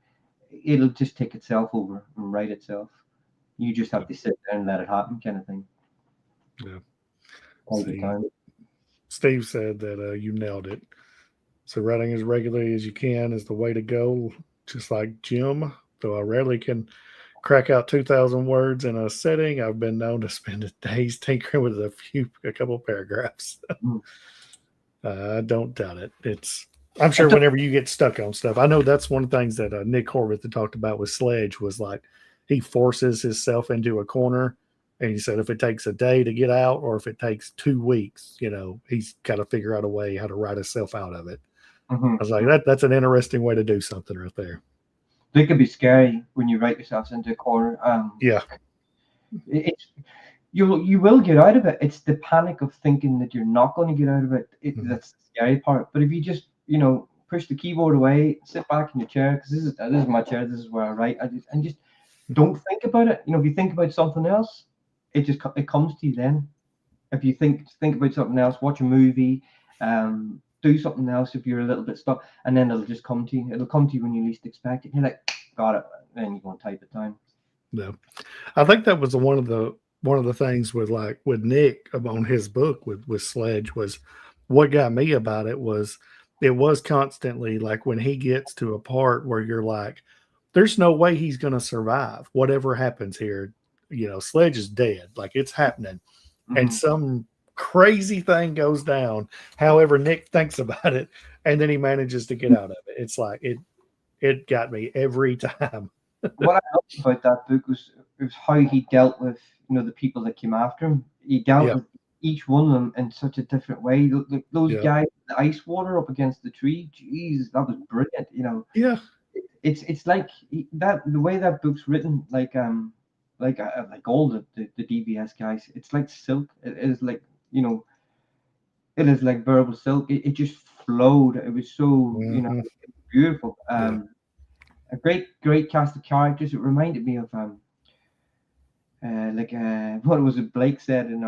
it'll just take itself over and write itself. You just Yeah. have to sit there and let it happen, kind of thing, Yeah. all the See, time. Steve said that you nailed it. So writing as regularly as you can is the way to go. Just like Jim, though I rarely can crack out 2,000 words in a setting, I've been known to spend days tinkering with a couple paragraphs. Mm. I don't doubt it. I'm It sure whenever you get stuck on stuff, I know that's one of the things that Nick Horvath had talked about with Sledge was like he forces himself into a corner. And he said if it takes a day to get out or if it takes 2 weeks, he's got to figure out a way how to write himself out of it. hmm I was like, that's an interesting way to do something right there. They can be scary when you write yourself into a corner. Yeah. It's you will get out of it. It's the panic of thinking that you're not going to get out of it. Mhm. That's the scary part. But if you just push the keyboard away, sit back in your chair because this is my chair. This is where I write. And just don't think about it. If you think about something else, it comes to you then. If you think about something else, watch a movie, do something else if you're a little bit stuck, and then it'll just come to you. It'll come to you when you least expect it. You're like, got it, and then you go and type it down. Yeah. I think that was one of the things with Nick on his book with Sledge was what got me about it was constantly like when he gets to a part where you're like, there's no way he's gonna survive. Whatever happens here, Sledge is dead. Like it's happening. And Hmm. some crazy thing goes down. However, Nick thinks about it and then he manages to get out of it. It's like it got me every time. What I loved about that book was how he dealt with the people that came after him. He dealt Yeah. with each one of them in such a different way. Those Yeah. guys, the ice water up against the tree, jeez, that was brilliant. Yeah. It's like that the way that book's written, like all the DVS guys, it's like silk. It is like it is like verbal silk. It just flowed. It was so Hmm. beautiful. Yeah. A great cast of characters. It reminded me of what was it Blake said in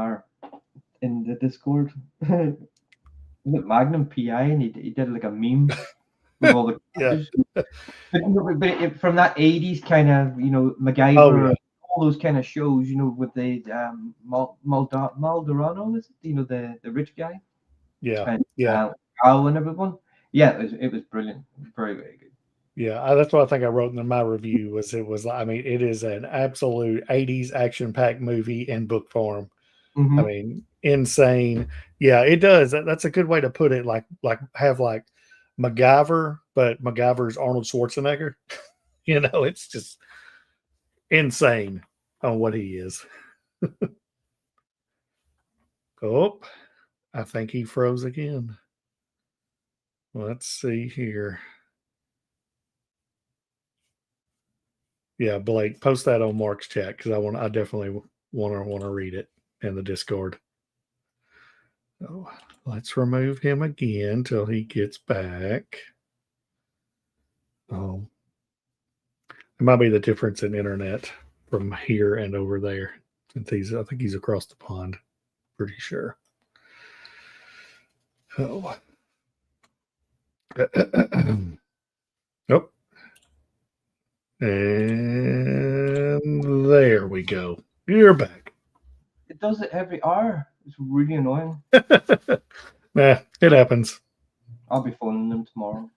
the Discord. Was it Magnum PI, and he did like a meme with all the Yeah. characters. From that 80s kind of Oh MacGyver, yeah. all those kind of shows, with the Maldorano, is it? The rich guy Yeah. and Yeah. Al and everyone. Yeah, it was brilliant, very good. Yeah. That's what I think I wrote in my review was it was I mean, it is an absolute 80s action packed movie in book form. I Hmm. mean, insane. Yeah, it does. That's a good way to put it. Like have like MacGyver, but MacGyver's Arnold Schwarzenegger. It's just insane on what he is. Oh, I think he froze again. Let's see here. Yeah, Blake, post that on Mark's chat because I definitely want to read it in the Discord. Oh, let's remove him again till he gets back. Oh, it might be the difference in internet from here and over there. I think he's across the pond. Pretty sure. Oh, oh, and there we go. You're back. It does it every hour. It's really annoying. Nah, it happens. I'll be phoning them tomorrow.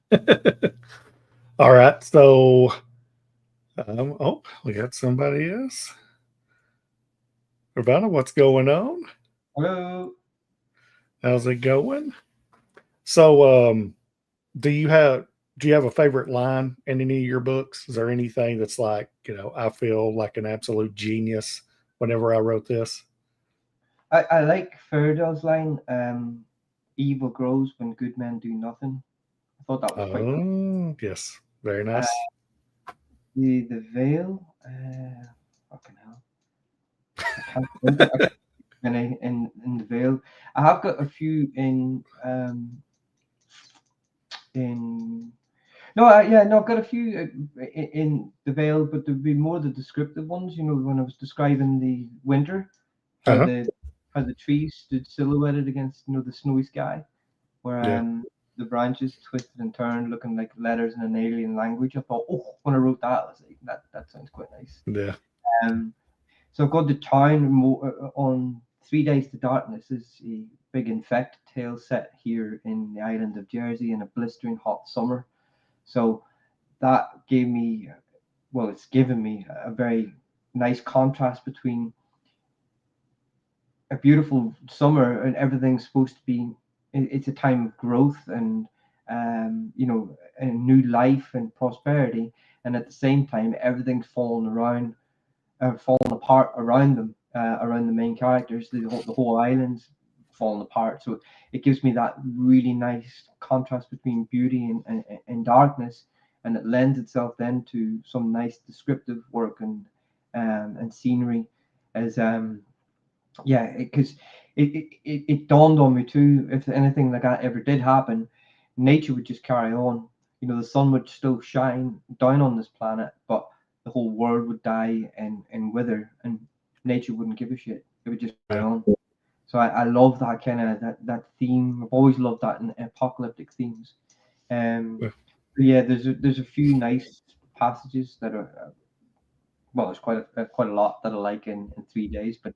All right, so oh, we got somebody else. Urbana, what's going on? Hello. How's it going? So, do you have do you have a favorite line in any of your books? Is there anything that's like, I feel like an absolute genius whenever I wrote this? I like Fairdale's line, evil grows when good men do nothing. I thought that was quite nice. Oh, yes, very Uh, nice. the Veil, fucking hell. I can't think of any in the Veil. I have got a few in no, yeah, no, I've got a few in the Veil, but there'd be more the descriptive ones. You know, when I was describing the winter, Uh how huh. the trees stood silhouetted against the snowy sky, where Yeah, the branches twisted and turned, looking like letters in an alien language. I thought, oh, when I wrote that, I was like, that sounds quite nice. yeah, Um, so I've got the town on 3 Days to Darkness is a big infected tale set here in the island of Jersey in a blistering hot summer. So that gave me, well, it's given me a very nice contrast between a beautiful summer and everything's supposed to be. It's a time of growth and a new life and prosperity, and at the same time everything's falling apart around them, around the main characters. The whole island's falling apart. So it gives me that really nice contrast between beauty and darkness, and it lends itself then to some nice descriptive work and scenery as yeah, because it dawned on me too. If anything like that ever did happen, nature would just carry on. The sun would still shine down on this planet, but the whole world would die and wither, and nature wouldn't give a shit. It would just carry yeah, on. So I love that kind of that theme. I've always loved that in apocalyptic themes. Um, yeah. yeah, there's a few nice passages that are well, there's quite a lot that I like in 3 days, but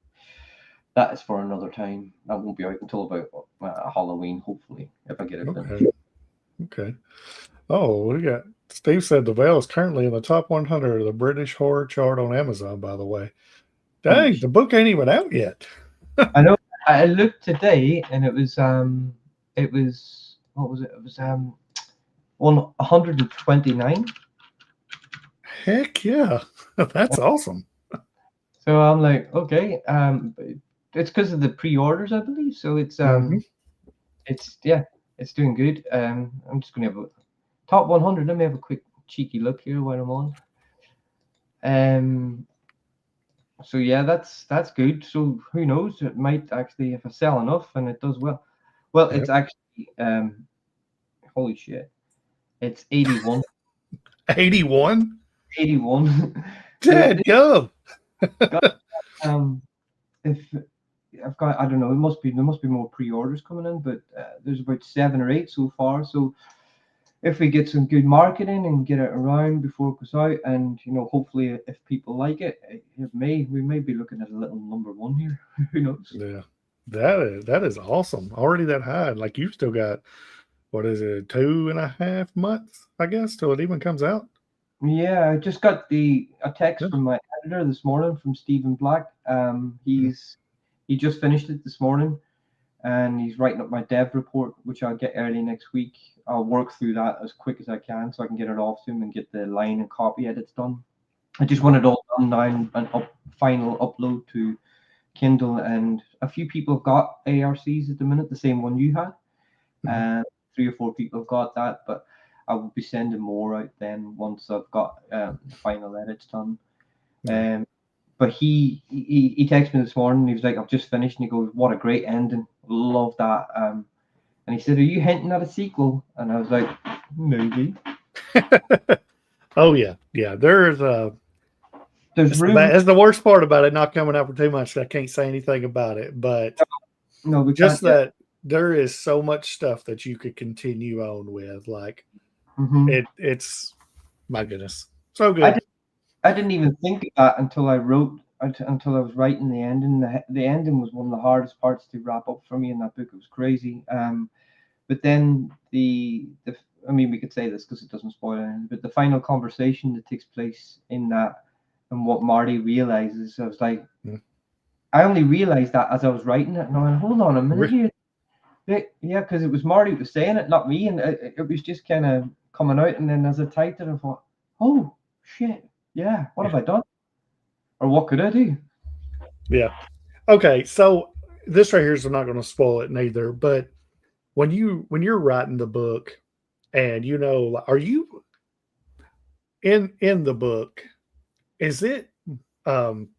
that is for another time. That won't be out until about Halloween, hopefully, if I get it Okay, finished. okay. Oh, we got Steve said The Veil is currently in the top 100 of the British horror chart on Amazon. By the way, Holy dang, shit. the book ain't even out yet. I know. I looked today, and it was what was it? It was 129. Heck yeah, that's awesome. So I'm like, okay, it's because of the pre-orders, I believe. So Hmm. it's yeah, it's doing good. I'm just gonna have a top 100. Let me have a quick cheeky look here while I'm on. Um, So yeah, that's good. So who knows? It might actually, if I sell enough and it does well. Well, it's Yep. actually holy shit. It's 81. 81. 81. So Dead gum. got, um if I've got, I don't know, there must be more pre-orders coming in, but there's about 7 or 8 so far. So if we get some good marketing and get it around before it goes out, and hopefully if people like it, we may be looking at a little number one here. Who knows? Yeah, that is awesome. Already that high. Like you've still got what is it, 2.5 months, I guess, till it even comes out. Yeah, I just got a text Good. from my editor this morning from Stephen Black. Mm. He just finished it this morning, and he's writing up my dev report, which I'll get early next week. I'll work through that as quick as I can so I can get it off to him and get the line and copy edits done. I just want it all done now and final upload to Kindle, and a few people have got ARCs at the minute, the same one you had. Mhm. Um, 3 or 4 people have got that, but I will be sending more out then once I've got the final edits done. Yeah. Um, but he texted me this morning. He was like, "I've just finished," and he goes, "What a great ending! Love that." And he said, "Are you hinting at a sequel?" And I was like, "Maybe." Oh yeah, yeah. There's room. That's the worst part about it not coming out for 2 months. I can't say anything about it, but No, we just can't yet. that there is so much stuff that you could continue on with. Like Hmm. it's my goodness, so I good. didn't, I didn't even think of that until I wrote until I was writing the ending. The ending was one of the hardest parts to wrap up for me in that book. It was crazy. But then the I mean, we could say this because it doesn't spoil anything. But the final conversation that takes place in that, and what Marty realizes, I was like, Mm. I only realized that as I was writing it, and I went, hold on a minute Re- here. Yeah, because it was Marty who was saying it, not me, and it was just kind of coming out. And then as I typed it, I thought, oh shit, yeah, what have I done, or what could I do? Yeah. Okay. So this right here is I'm not going to spoil it neither, but when you're writing the book, and are you in the book? Is it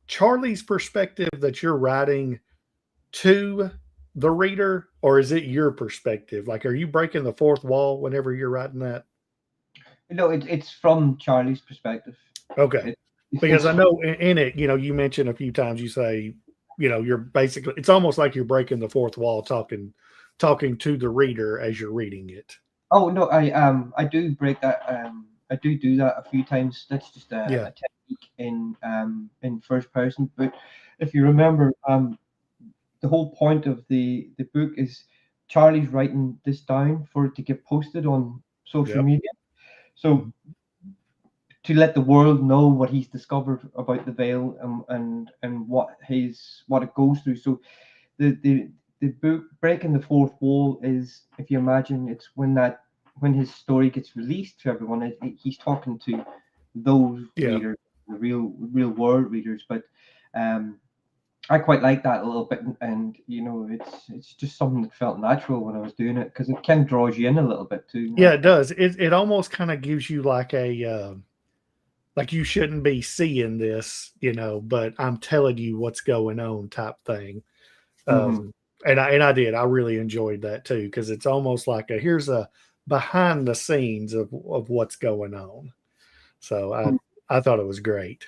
Charlie's perspective that you're writing to the reader, or is it your perspective? Like, are you breaking the fourth wall whenever you're writing that? No, it's from Charlie's perspective. Okay, It, because I it's know in it, you mentioned a few times you say, you're basically it's almost like you're breaking the fourth wall, talking to the reader as you're reading it. oh no, I do break that. I do that a few times. That's just Yeah. a technique in first person. But if you remember, the whole point of the book is Charlie's writing this down for it to get posted on social Yep. media. So to let the world know what he's discovered about the veil, and what it goes through. So the book breaking the fourth wall is, if you imagine, it's when his story gets released to everyone, he's talking to those Yeah. readers, the real world readers. But um, I quite like that a little bit, and it's just something that felt natural when I was doing it, because it kind of draws you in a little bit too. Yeah, it does. It almost kind of gives you like like you shouldn't be seeing this, but I'm telling you what's going on type thing. Hmm. Um, and I did. I really enjoyed that too, because it's almost like here's a behind the scenes of what's going on. So I thought it was great.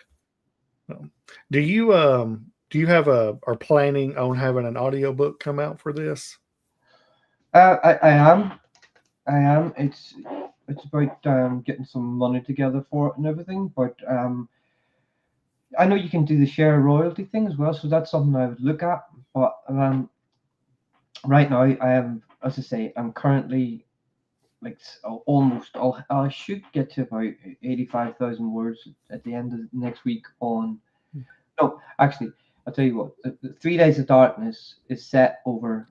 Um, do you have a are planning on having an audiobook come out for this? I am. I am. It's about getting some money together for it and everything. But I know you can do the share royalty thing as well, so that's something I would look at. But right now, I am, as I say, I'm currently like almost. I should get to about 85,000 words at the end of next week on. No, actually, I'll tell you what. The 3 Days of Darkness is set over.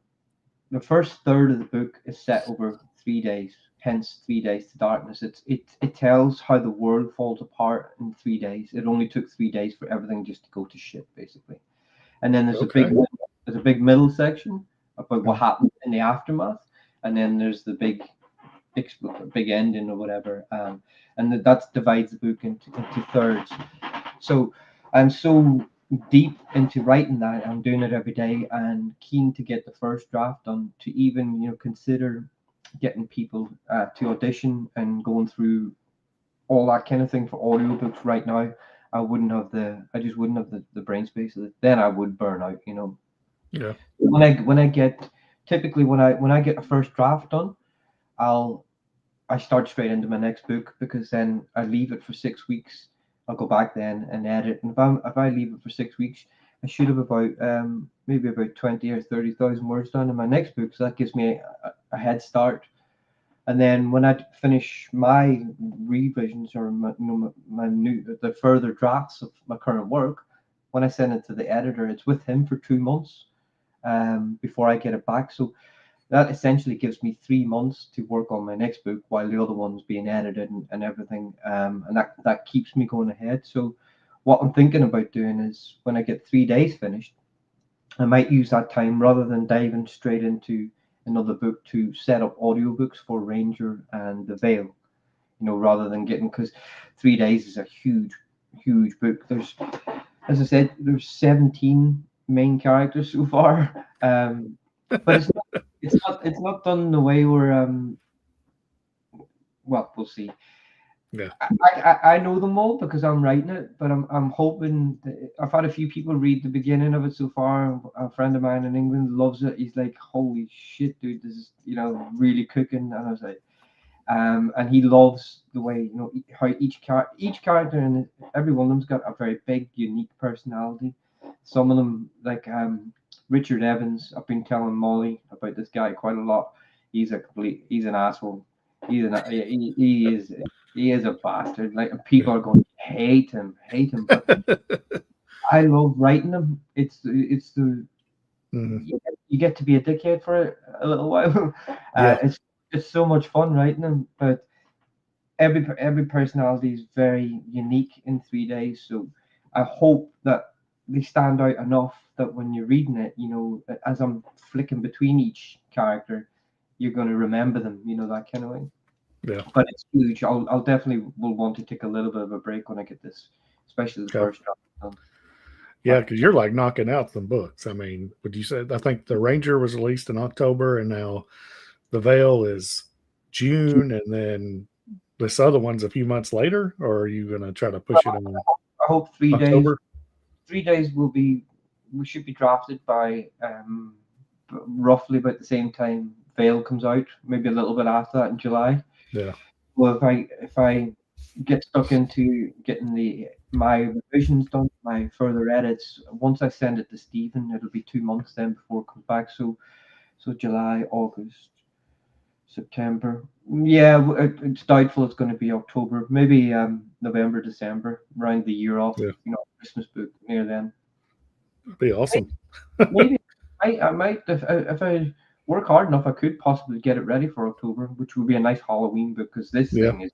The first third of the book is set over 3 days, hence 3 days to darkness. It tells how the world falls apart in 3 days. It only took 3 days for everything just to go to shit, basically. And then Okay. there's a big middle section about what Mm. happened in the aftermath, and then there's the big ending or whatever. And that divides the book into thirds. So I'm so deep into writing that I'm doing it every day, and keen to get the first draft done, to even consider getting people to audition and going through all that kind of thing for audiobooks. Right now I just wouldn't have the brain space. Then I would burn out. Yeah. When I get typically when I get a first draft done, I'll I start straight into my next book, because then I leave it for 6 weeks. I'll go back then and edit. And if I leave it for 6 weeks, I should have about maybe about 20 or 30,000 words done in my next book. So that gives me a head start. And then when I finish my revisions, or my new the further drafts of my current work, when I send it to the editor, it's with him for 2 months before I get it back. So that essentially gives me 3 months to work on my next book while the other one's being edited and everything. And that keeps me going ahead. So what I'm thinking about doing is, when I get 3 days finished, I might use that time, rather than diving straight into another book, to set up audiobooks for Ranger and The Veil, rather than getting, because 3 days is a huge book. There's, as I said, there's 17 main characters so far. But it's not done in the way where well, we'll see. Yeah. I know them all because I'm writing it, but I'm hoping I've had a few people read the beginning of it so far. A friend of mine in England loves it. He's like, "Holy shit, dude, this is really cooking." And I was like, and he loves the way how each character, and every one of them's got a very big, unique personality. Some of them, like Richard Evans, I've been telling Molly about this guy quite a lot. He's an asshole. He is a bastard. Like, Yeah. people are going to hate him, but I love writing them. It's the Mhm. you get to be a dickhead for a little while. Yeah, It's so much fun writing them, but every personality is very unique in 3 days. So I hope that they stand out enough that when you're reading it, as I'm flicking between each character, you're going to remember them. That kind of way. yeah, But it's huge. I'll definitely will want to take a little bit of a break when I get this, especially the okay. first draft done. Yeah, But because you're like knocking out some books. I mean, would you say? I think the Ranger was released in October, and now the Veil is June, and then this other one's a few months later. Or are you gonna try to push it on I hope 3 days. October? 3 days will be. We should be drafted by roughly about the same time Veil comes out, maybe a little bit after that in July. Yeah, Well, if I get stuck into getting my revisions done, my further edits, once I send it to Stephen, it'll be 2 months then before it comes back. So July, August, September. Yeah, it's doubtful it's going to be October. Maybe November, December, round the year off. yeah, Christmas book near then. that'd be awesome. Maybe I might if I work hard enough, I could possibly get it ready for October, which would be a nice Halloween book because this Yeah. thing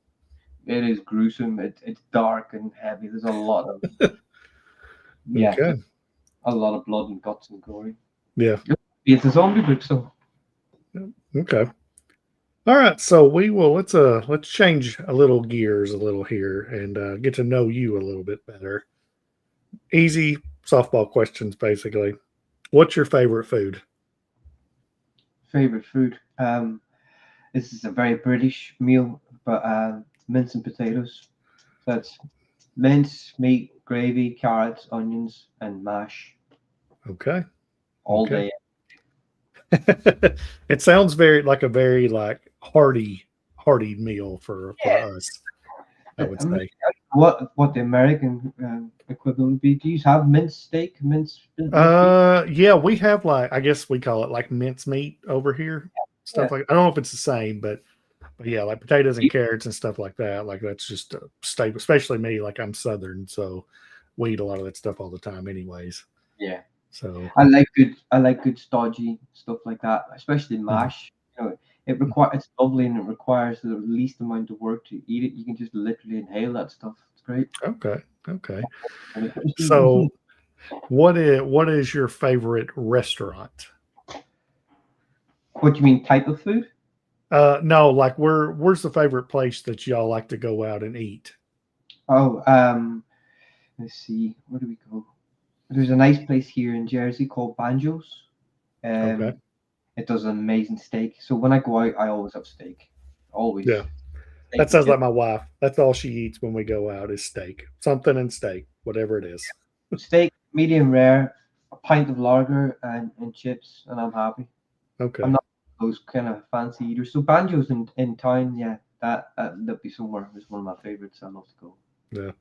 is gruesome. It's dark and heavy. There's a lot of yeah, Okay. just a lot of blood and guts and gory. Yeah. It's a zombie book, so Okay. All right. So we will let's change a little gears a little here and get to know you a little bit better. Easy softball questions, basically. What's your favorite food? favorite food. This is a very British meal, but mince and potatoes. So it's mince, meat, gravy, carrots, onions, and mash Okay. all Okay. day. It sounds very like a very like hearty meal for Yeah, us, I would I mean, say. what the American equivalent would be? Do you have mince steak, mince beef? Yeah, we have like I guess we call it like mincemeat over here. Stuff Yeah, like I don't know if it's the same, but yeah, like potatoes and beef. carrots and stuff like that. Like that's just a staple, especially me. Like I'm Southern, so we eat a lot of that stuff all the time, anyways. Yeah, So I like good stodgy stuff like that, especially mhm. mash. It's lovely and it requires the least amount of work to eat it. You can just literally inhale that stuff. It's great. Okay, okay. And So what is your favorite restaurant? what do you mean type of food? No, like where's the favorite place that y'all like to go out and eat? Oh, let's see. Where do we go? There's a nice place here in Jersey called Banjo's. Okay, Um, it does an amazing steak. So when I go out, I always have steak. yeah, Always steak that and sounds chips. like my wife. That's all she eats when we go out is steak, something and steak, whatever it is. Steak, medium rare, a pint of lager, and chips, and I'm happy. I'm Okay, not those kind of fancy eaters. So Banjo's in town, yeah, that'd be somewhere. It's one of my favorites. I love to go. yeah.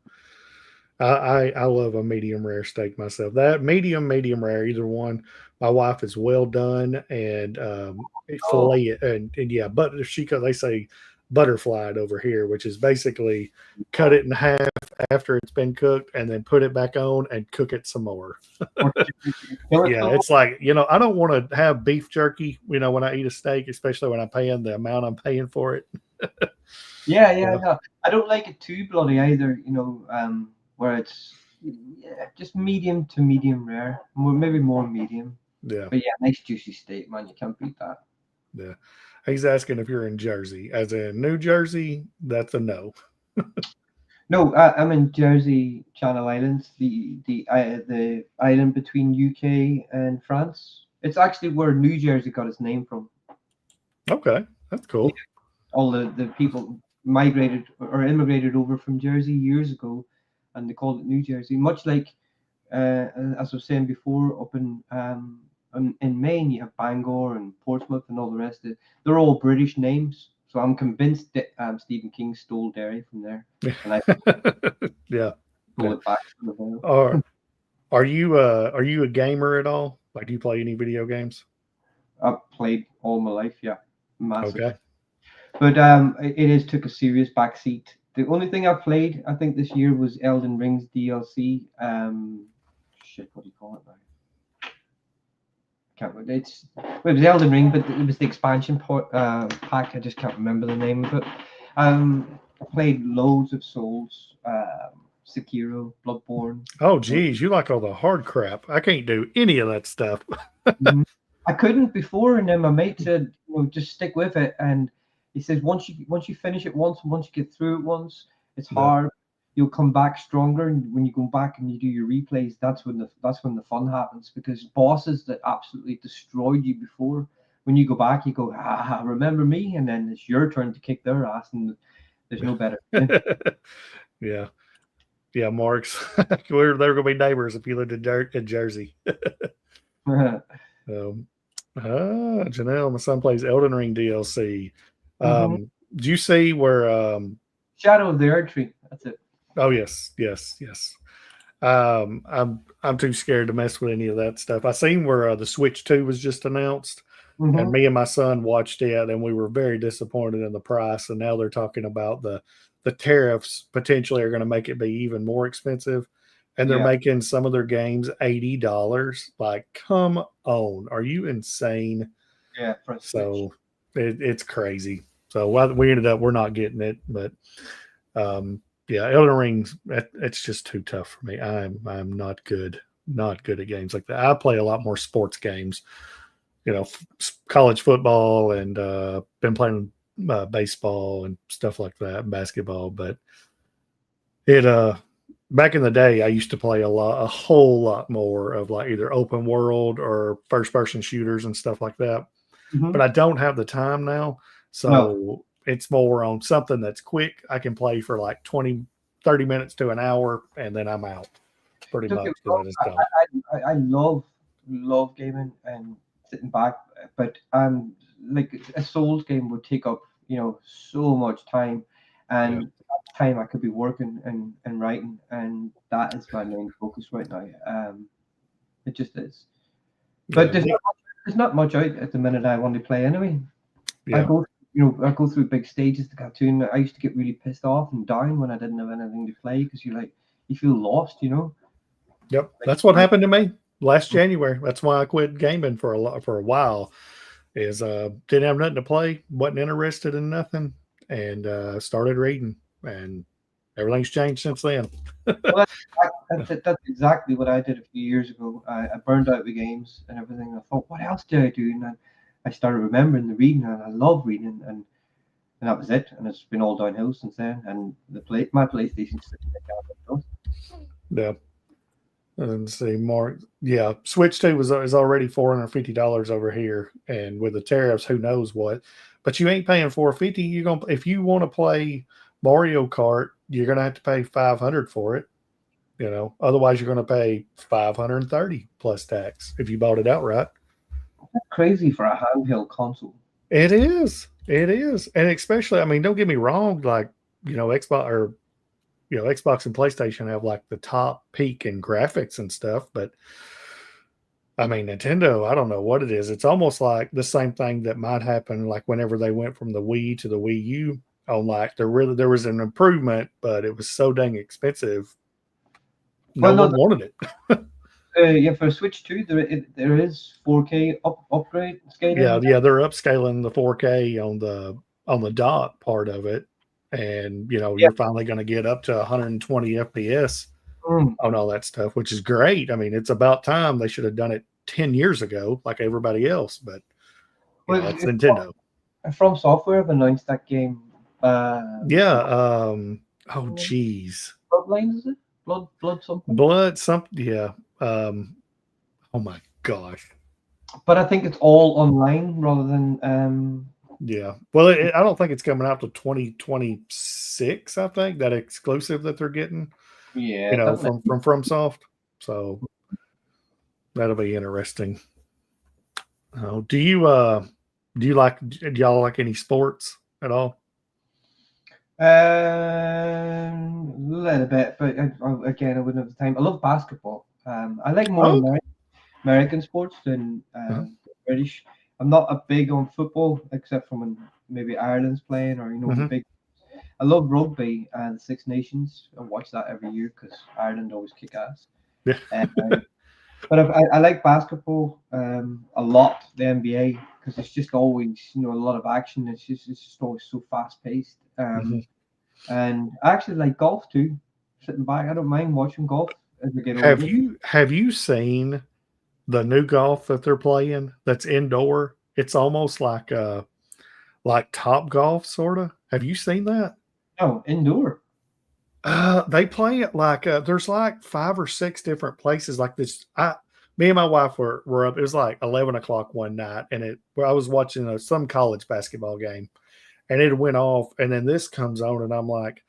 I love a medium rare steak myself. That medium rare, either one. My wife is well done and Oh, fillet it and yeah, but if she they say butterfly it over here, which is basically cut it in half after it's been cooked and then put it back on and cook it some more. or kill it Yeah, some more. it's like I don't want to have beef jerky. When I eat a steak, especially when I'm paying the amount I'm paying for it. Yeah, You yeah, know, no. I don't like it too bloody either, where it's just medium to medium rare. Maybe more medium. yeah, But yeah, nice juicy steak, man. You can't beat that. yeah. He's asking if you're in Jersey, as in New Jersey. That's a no. No, I'm in Jersey, Channel Islands, the island between UK and France. It's actually where New Jersey got its name from. Okay, that's Yeah, cool. all the people migrated or immigrated over from Jersey years ago, and they called it New Jersey. Much like as I was saying before, up in Maine, you have Bangor and Portsmouth and all the rest of it. They're all British names, so I'm convinced that Stephen King stole Derry from there, and I Yeah. stole Okay. it back from the Vale. Are are you a gamer at all? Like, do you play any video games? I've played all my life, yeah, massive. Okay. But it has took a serious backseat. The only thing I played, I think, this year was Elden Ring's DLC. shit. What do you call it now? Can't remember. Well, it was Elden Ring, but it was the expansion pack. I just can't remember the name of it. I played loads of Souls, Sekiro, Bloodborne. Oh, geez, you like all the hard crap. I can't do any of that stuff. Mhm. I couldn't before, and then my mate said, just stick with it. And he says once you finish it once, and once you get through it once, it's Yeah. hard. You'll come back stronger, and when you go back and you do your replays, that's when the fun happens, because bosses that absolutely destroyed you before, when you go back, you go, remember me, and then it's your turn to kick their ass, and there's no better feeling. Yeah. Yeah, Marks. We're they were gonna be neighbors if you lived in Jersey. Um, Janelle, my son plays Elden Ring DLC. Mhm. Do you see where Shadow of the Earth Tree. That's it. oh yes. I'm too scared to mess with any of that stuff. I seen where the Switch 2 was just announced, and Hmm. me and my son watched it, and we were very disappointed in the price. And now they're talking about the tariffs potentially are going to make it be even more expensive, and they're Yeah, making some of their games $80. Like, come on, are you insane? yeah, for a Switch. So it's crazy. So we ended up we're not getting it, but um, yeah, Elden Ring's it's just too tough for me. I'm not good at games like that. I play a lot more sports games, college football, and been playing baseball and stuff like that, basketball. But it back in the day, I used to play a whole lot more of like either open world or first person shooters and stuff like that. But Hmm. I don't have the time now. No. So it's more on something that's quick. I can play for like 20, 30 minutes to an hour, and then I'm out pretty Don't get much me because wrong, I just don't. I love gaming and sitting back, but like a Souls game would take up so much time, Yeah. and that time I could be working and writing, and that is my main focus right now. It just is. But Yeah. there's not much out at the minute I want to play anyway. I Yeah. go I go through big stages to cartoon. I used to get really pissed off and down when I didn't have anything to play, because you feel lost. Yep. Like, That's what happened to me last January. That's why I quit gaming for a while. Is didn't have nothing to play, wasn't interested in nothing, and started reading, and everything's changed since then. well, that's exactly what I did a few years ago. I burned out the games and everything. I thought, what else did I do? And I started remembering the reading, and I love reading, and that was it. And it's been all downhill since then. And my PlayStation's sitting there down. Yeah. And see, Mark. Yeah, Switch 2 is already $450 over here, and with the tariffs, who knows what. But you ain't paying 450. You're gonna if you want to play Mario Kart, you're gonna have to pay 500 for it. Otherwise you're gonna pay 530 plus tax if you bought it outright. Crazy for a handheld console. It is. It is. And especially, I mean, don't get me wrong, like, Xbox and PlayStation have like the top peak in graphics and stuff, but I mean, Nintendo, I don't know what it is. It's almost like the same thing that might happen like whenever they went from the Wii to the Wii U. On like there was an improvement, but it was so dang expensive. No Well, no, one wanted it. yeah, for Switch 2, there is 4K upgrade scaling. Yeah, yeah, they're upscaling the 4K on the dot part of it, and Yeah. you're finally going to get up to 120 FPS Mm. on all that stuff, which is great. I mean, it's about time they should have done it 10 years ago, like everybody else. But Well, it's Nintendo. From Software have announced that game. Yeah. Oh, geez, Bloodlines, is it? Blood something. blood. Something. Yeah. Oh my gosh. But I think it's all online rather than Yeah. Well, I don't think it's coming out to 2026. I think that exclusive that they're getting. yeah, that might. From FromSoft. So that'll be interesting. Do you like do y'all like any sports at all? A little bit, but again, I wouldn't have the time. I love basketball. I like more Oh, American sports than uh-huh. British. I'm not a big on football, except for when maybe Ireland's playing, or the Hmm. big. I love rugby and Six Nations. I watch that every year because Ireland always kick ass. Yeah. But I like basketball a lot, the NBA, because it's just always a lot of action. It's just always so fast paced. Mhm. And I actually like golf too. Sitting back, I don't mind watching golf as I get Have older. you seen the new golf that they're playing that's indoor? It's almost like Top Golf sorta. Have you seen that? No, indoor. They play it like there's like 5 or 6 different places like this. Me and my wife were up. It was like 11 o'clock one night, and where I was watching some college basketball game, and it went off, and then this comes on, and I'm like,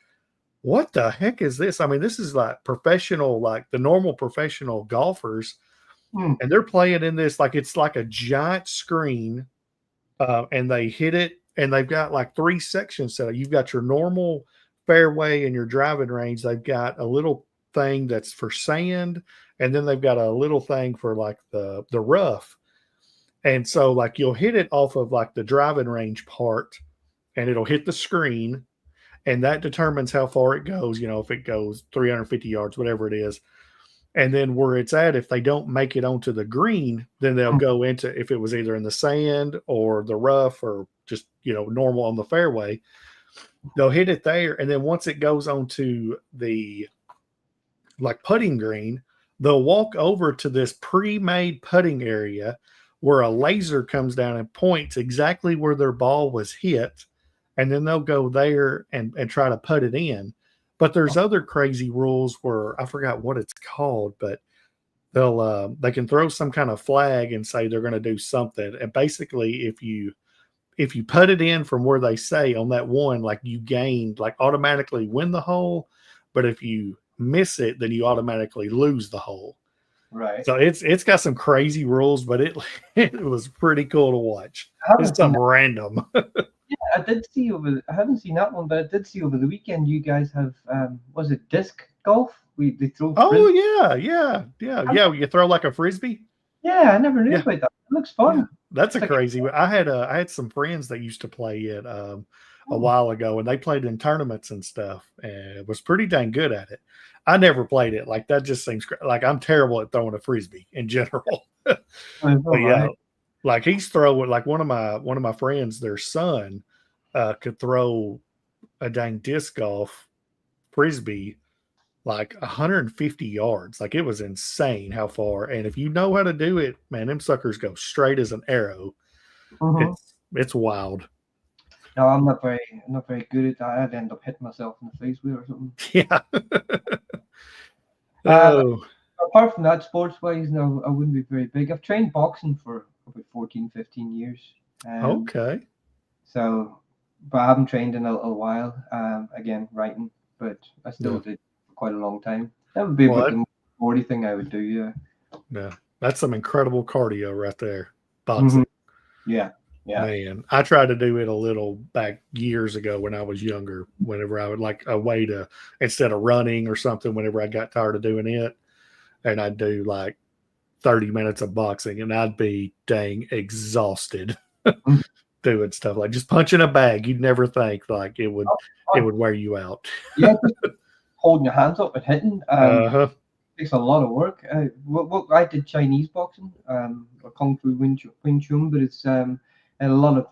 "What the heck is this?" I mean, this is like professional, like the normal professional golfers, Hmm. and they're playing in this like it's like a giant screen, and they hit it, and they've got like 3 sections set up. You've got your normal fairway and your driving range. They've got a little thing that's for sand, and then they've got a little thing for like the rough. And so like you'll hit it off of like the driving range part, and it'll hit the screen, and that determines how far it goes. If it goes 350 yards, whatever it is. And then where it's at, if they don't make it onto the green, then they'll go into if it was either in the sand or the rough or just normal on the fairway, they'll hit it there. And then once it goes onto the like putting green, they'll walk over to this pre-made putting area where a laser comes down and points exactly where their ball was hit, and then they'll go there and try to put it in. But there's other crazy rules where I forgot what it's called, but they can throw some kind of flag and say they're going to do something. And basically, if you put it in from where they say on that one, like you gained, like automatically win the hole. But if you miss it, then you automatically lose the hole. Right. So it's got some crazy rules, but it it was pretty cool to watch. I haven't It's seen something that. random. Yeah, I did see over. I haven't seen that one, but I did see over the weekend. You guys have was it disc golf? They throw Oh frisbee. yeah, yeah, yeah, yeah. You throw like a frisbee. Yeah, I never knew Yeah, about that. It looks yeah. fun. That's a It's like crazy. I had some friends that used to play it a oh, while ago, and they played in tournaments and stuff, and it was pretty dang good at it. I never played it. Like that just seems like I'm terrible at throwing a frisbee in general. it's But all yeah, right. like he's throwing like one of my friends, their son, could throw a dang disc golf frisbee like 150 yards. Like it was insane how far. And if you know how to do it, man, them suckers go straight as an arrow. Mm-hmm. It's wild. No, I'm not very good at that. I'd end up hitting myself in the face with it or something. Yeah. Um, Oh, Apart from that, sports wise, no, I wouldn't be very big. I've trained boxing for about 14, 15 years. Um, okay. so, but I haven't trained in a while. Again, writing, but I still Yeah. did for quite a long time. That would be Well, about the most thing I would do. Yeah. yeah, that's some incredible cardio right there. Hmm. Boxing. Yeah. Yeah. Man, I tried to do it a little back years ago when I was younger. Whenever I would like a way to, instead of running or something, whenever I got tired of doing it, and I'd do like 30 minutes of boxing, and I'd be dang exhausted Mhm. doing stuff like just punching a bag. You'd never think like it would it Fun. would wear you out. Yeah, just holding your hands up and hitting. Uh-huh. Takes a lot of work. I did Chinese boxing, or Kung Fu Wing Chun, but it's had a lot of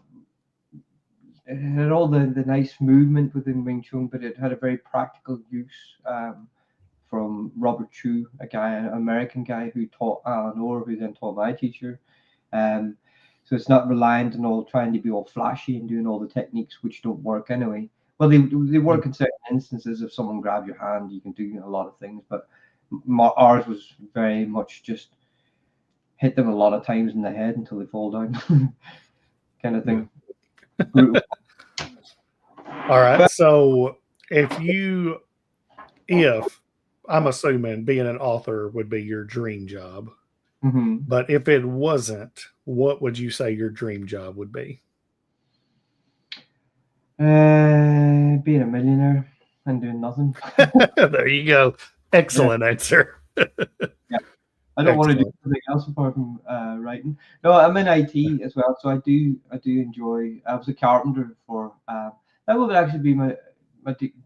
it had all the nice movement within Wing Chun, but it had a very practical use from Robert Chu, an American guy who taught Alan Orr, who then taught my teacher. Um, so it's not reliant on all trying to be all flashy and doing all the techniques which don't work anyway. Well, they work in certain instances. If someone grabs your hand, you can do a lot of things, but ours was very much just hit them a lot of times in the head until they fall down, kind of Yeah. thing. Brutal. All right. But So if I'm assuming being an author would be your dream job, mhm. but if it wasn't, what would you say your dream job would be? Being a millionaire and doing nothing. There you go. Yeah, Excellent answer. yeah. I don't want to do Excellent. anything else apart from writing. No, I'm in IT as well, so I do enjoy. I was a carpenter for. That would actually be my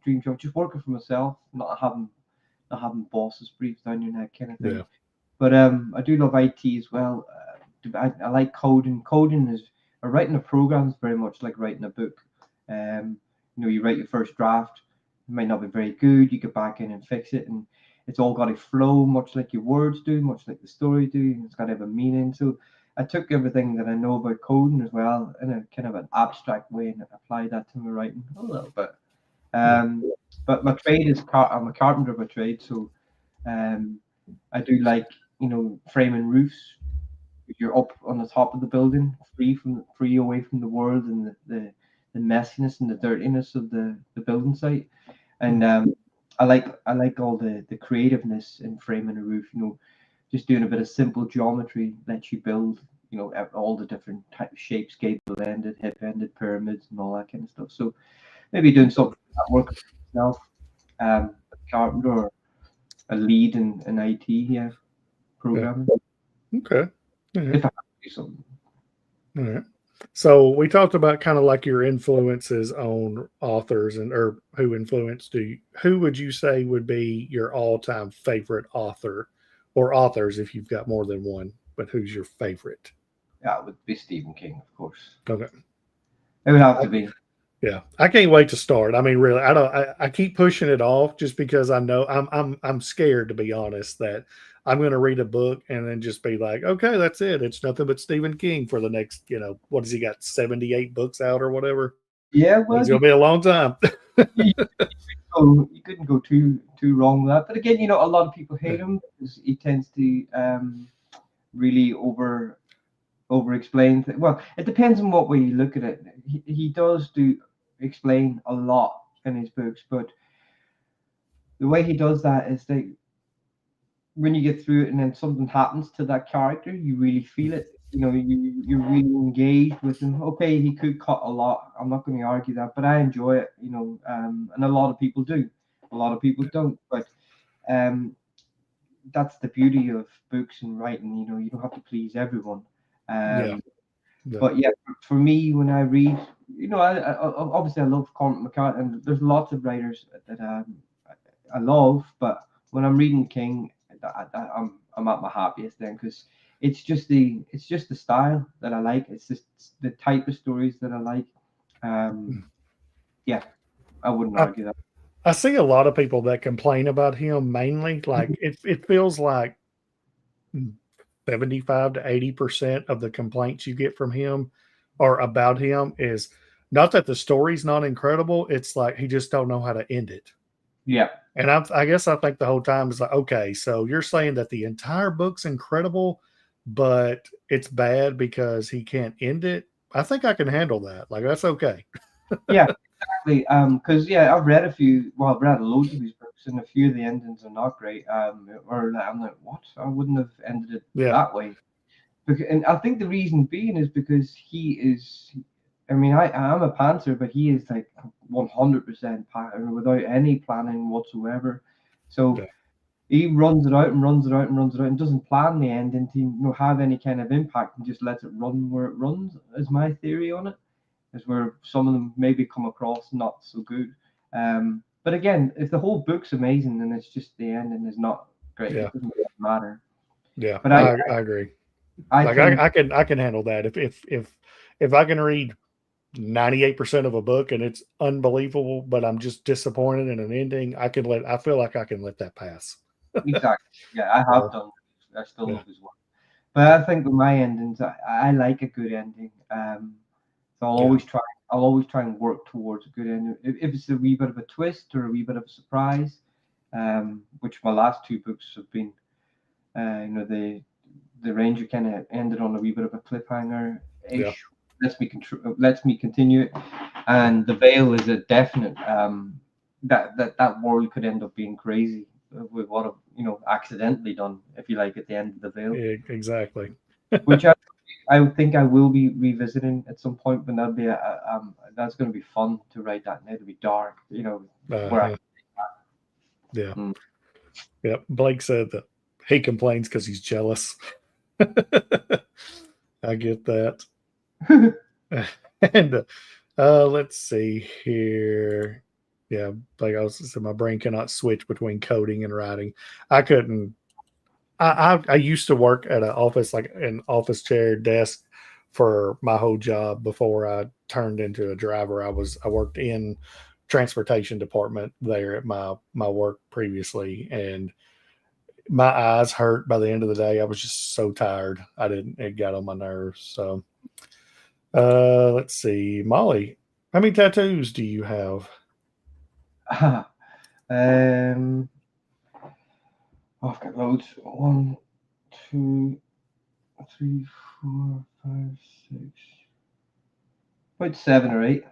dream job, just working for myself, not having bosses breathe down your neck kind of thing. Yeah. But I do love IT as well. I like coding. Coding is writing a program is very much like writing a book. You write your first draft. It might not be very good. You get back in and fix it, and it's all got to flow, much like your words do, much like the story do. And it's got to have a meaning. So I took everything that I know about coding as well in a kind of an abstract way and applied that to my writing a little bit. Yeah. But my trade is I'm a carpenter by trade, so um, I do like framing roofs. You're up on the top of the building, free away from the world and the messiness and the dirtiness of the building site. And I like all the creativeness in framing a roof. Just doing a bit of simple geometry lets you build. All the different type of shapes, gable-ended, hip-ended, pyramids, and all that kind of stuff. So maybe doing something that work myself, a carpenter or a lead in IT, yeah, Yeah. programming. Okay. All right. If I have to do something. All right. So we talked about kind of like your influences on authors or who influenced you. Who would you say would be your all-time favorite author or authors if you've got more than one? But who's your favorite? Yeah, it would be Stephen King, of course. Okay. It would have to be. Yeah, I can't wait to start. I mean, really, I don't. I keep pushing it off just because I know I'm scared, to be honest, that I'm going to read a book and then just be like, okay, that's it. It's nothing but Stephen King for the next, what has he got, 78 books out or whatever? Yeah, It's well, going to be a long time. you, you couldn't go too wrong with that. But again, a lot of people hate Yeah, him because he tends to really over explain. Well, it depends on what way you look at it. He does do explain a lot in his books, but the way he does that is that when you get through it and then something happens to that character, you really feel it. You're really engaged with him. Okay, he could cut a lot. I'm not going to argue that, but I enjoy it. And a lot of people do. A lot of people don't. But um, that's the beauty of books and writing. You don't have to please everyone. yeah, Um, yeah, but yeah, for me, when I read, obviously I love Cormac McCarthy, and there's lots of writers that I love, but when I'm reading King, I'm at my happiest then because it's just the style that I like. It's just the type of stories that I like. Um, yeah, I wouldn't I, argue that. I see a lot of people that complain about him mainly. Like it feels like 75 to 80% of the complaints you get from him or about him is not that the story's not incredible. It's like he just don't know how to end it. Yeah, And I guess I think the whole time is like, okay, so you're saying that the entire book's incredible, but it's bad because he can't end it. I think I can handle that. Like that's okay. yeah, exactly. Because I've read a few. Well, I've read loads of his books, and a few of the endings are not great. Or I'm like, what? I wouldn't have ended it Yeah, that way. And I think the reason being is because he is. I mean, I am a pantser, but he is like 100% pattern without any planning whatsoever. So yeah, he runs it out and runs it out and runs it out and doesn't plan the ending to have any kind of impact and just lets it run where it runs. Is my theory on it. Is where some of them maybe come across not so good. But again, if the whole book's amazing, then it's just the ending is not great. yeah, It doesn't really matter. yeah. But I agree. I Like think I can handle that. If I can read 98% of a book and it's unbelievable, but I'm just disappointed in an ending, I feel like I can let that pass. exactly. Yeah, I have So done. I still yeah, love his work. But I think with my endings, I like a good ending. So I'll yeah, always try. I'll always try and work towards a good ending. If it's a wee bit of a twist or a wee bit of a surprise, which my last two books have been, the Ranger kind of ended on a wee bit of a cliffhanger yeah, ish. Lets me continue it, and the Veil is a definite. That world could end up being crazy with what I've accidentally done, if you like, at the end of the Veil, exactly. which I think I will be revisiting at some point, but that's going to be fun to write that, and it'll be dark, where I. Yeah, yeah, Mm. yeah. Blake said that he complains because he's jealous. I get that. And let's see here. Yeah, like I was saying, my brain cannot switch between coding and writing. I couldn't. I used to work at an office, like an office chair desk, for my whole job before I turned into a driver. I worked in transportation department there at my work previously, and my eyes hurt by the end of the day. I was just so tired. I didn't. It got on my nerves. So, let's see, Molly, how many tattoos do you have? um, I've got loads. One, two, three, four, five, six, about 7 or 8.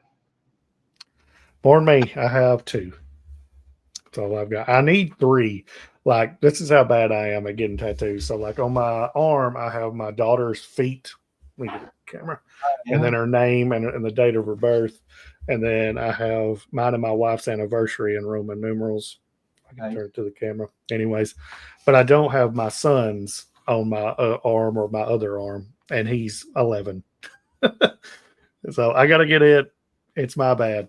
For me, I have two. That's all I've got. I need three. Like, this is how bad I am at getting tattoos. So, like, on my arm, I have my daughter's feet. Let me get the camera. And Yeah. then her name and the date of her birth. And then I have mine and my wife's anniversary in Roman numerals. I can Nice. turn it to the camera. Anyways, but I don't have my son's on my arm or my other arm. And he's 11. So I got to get it. It's my bad.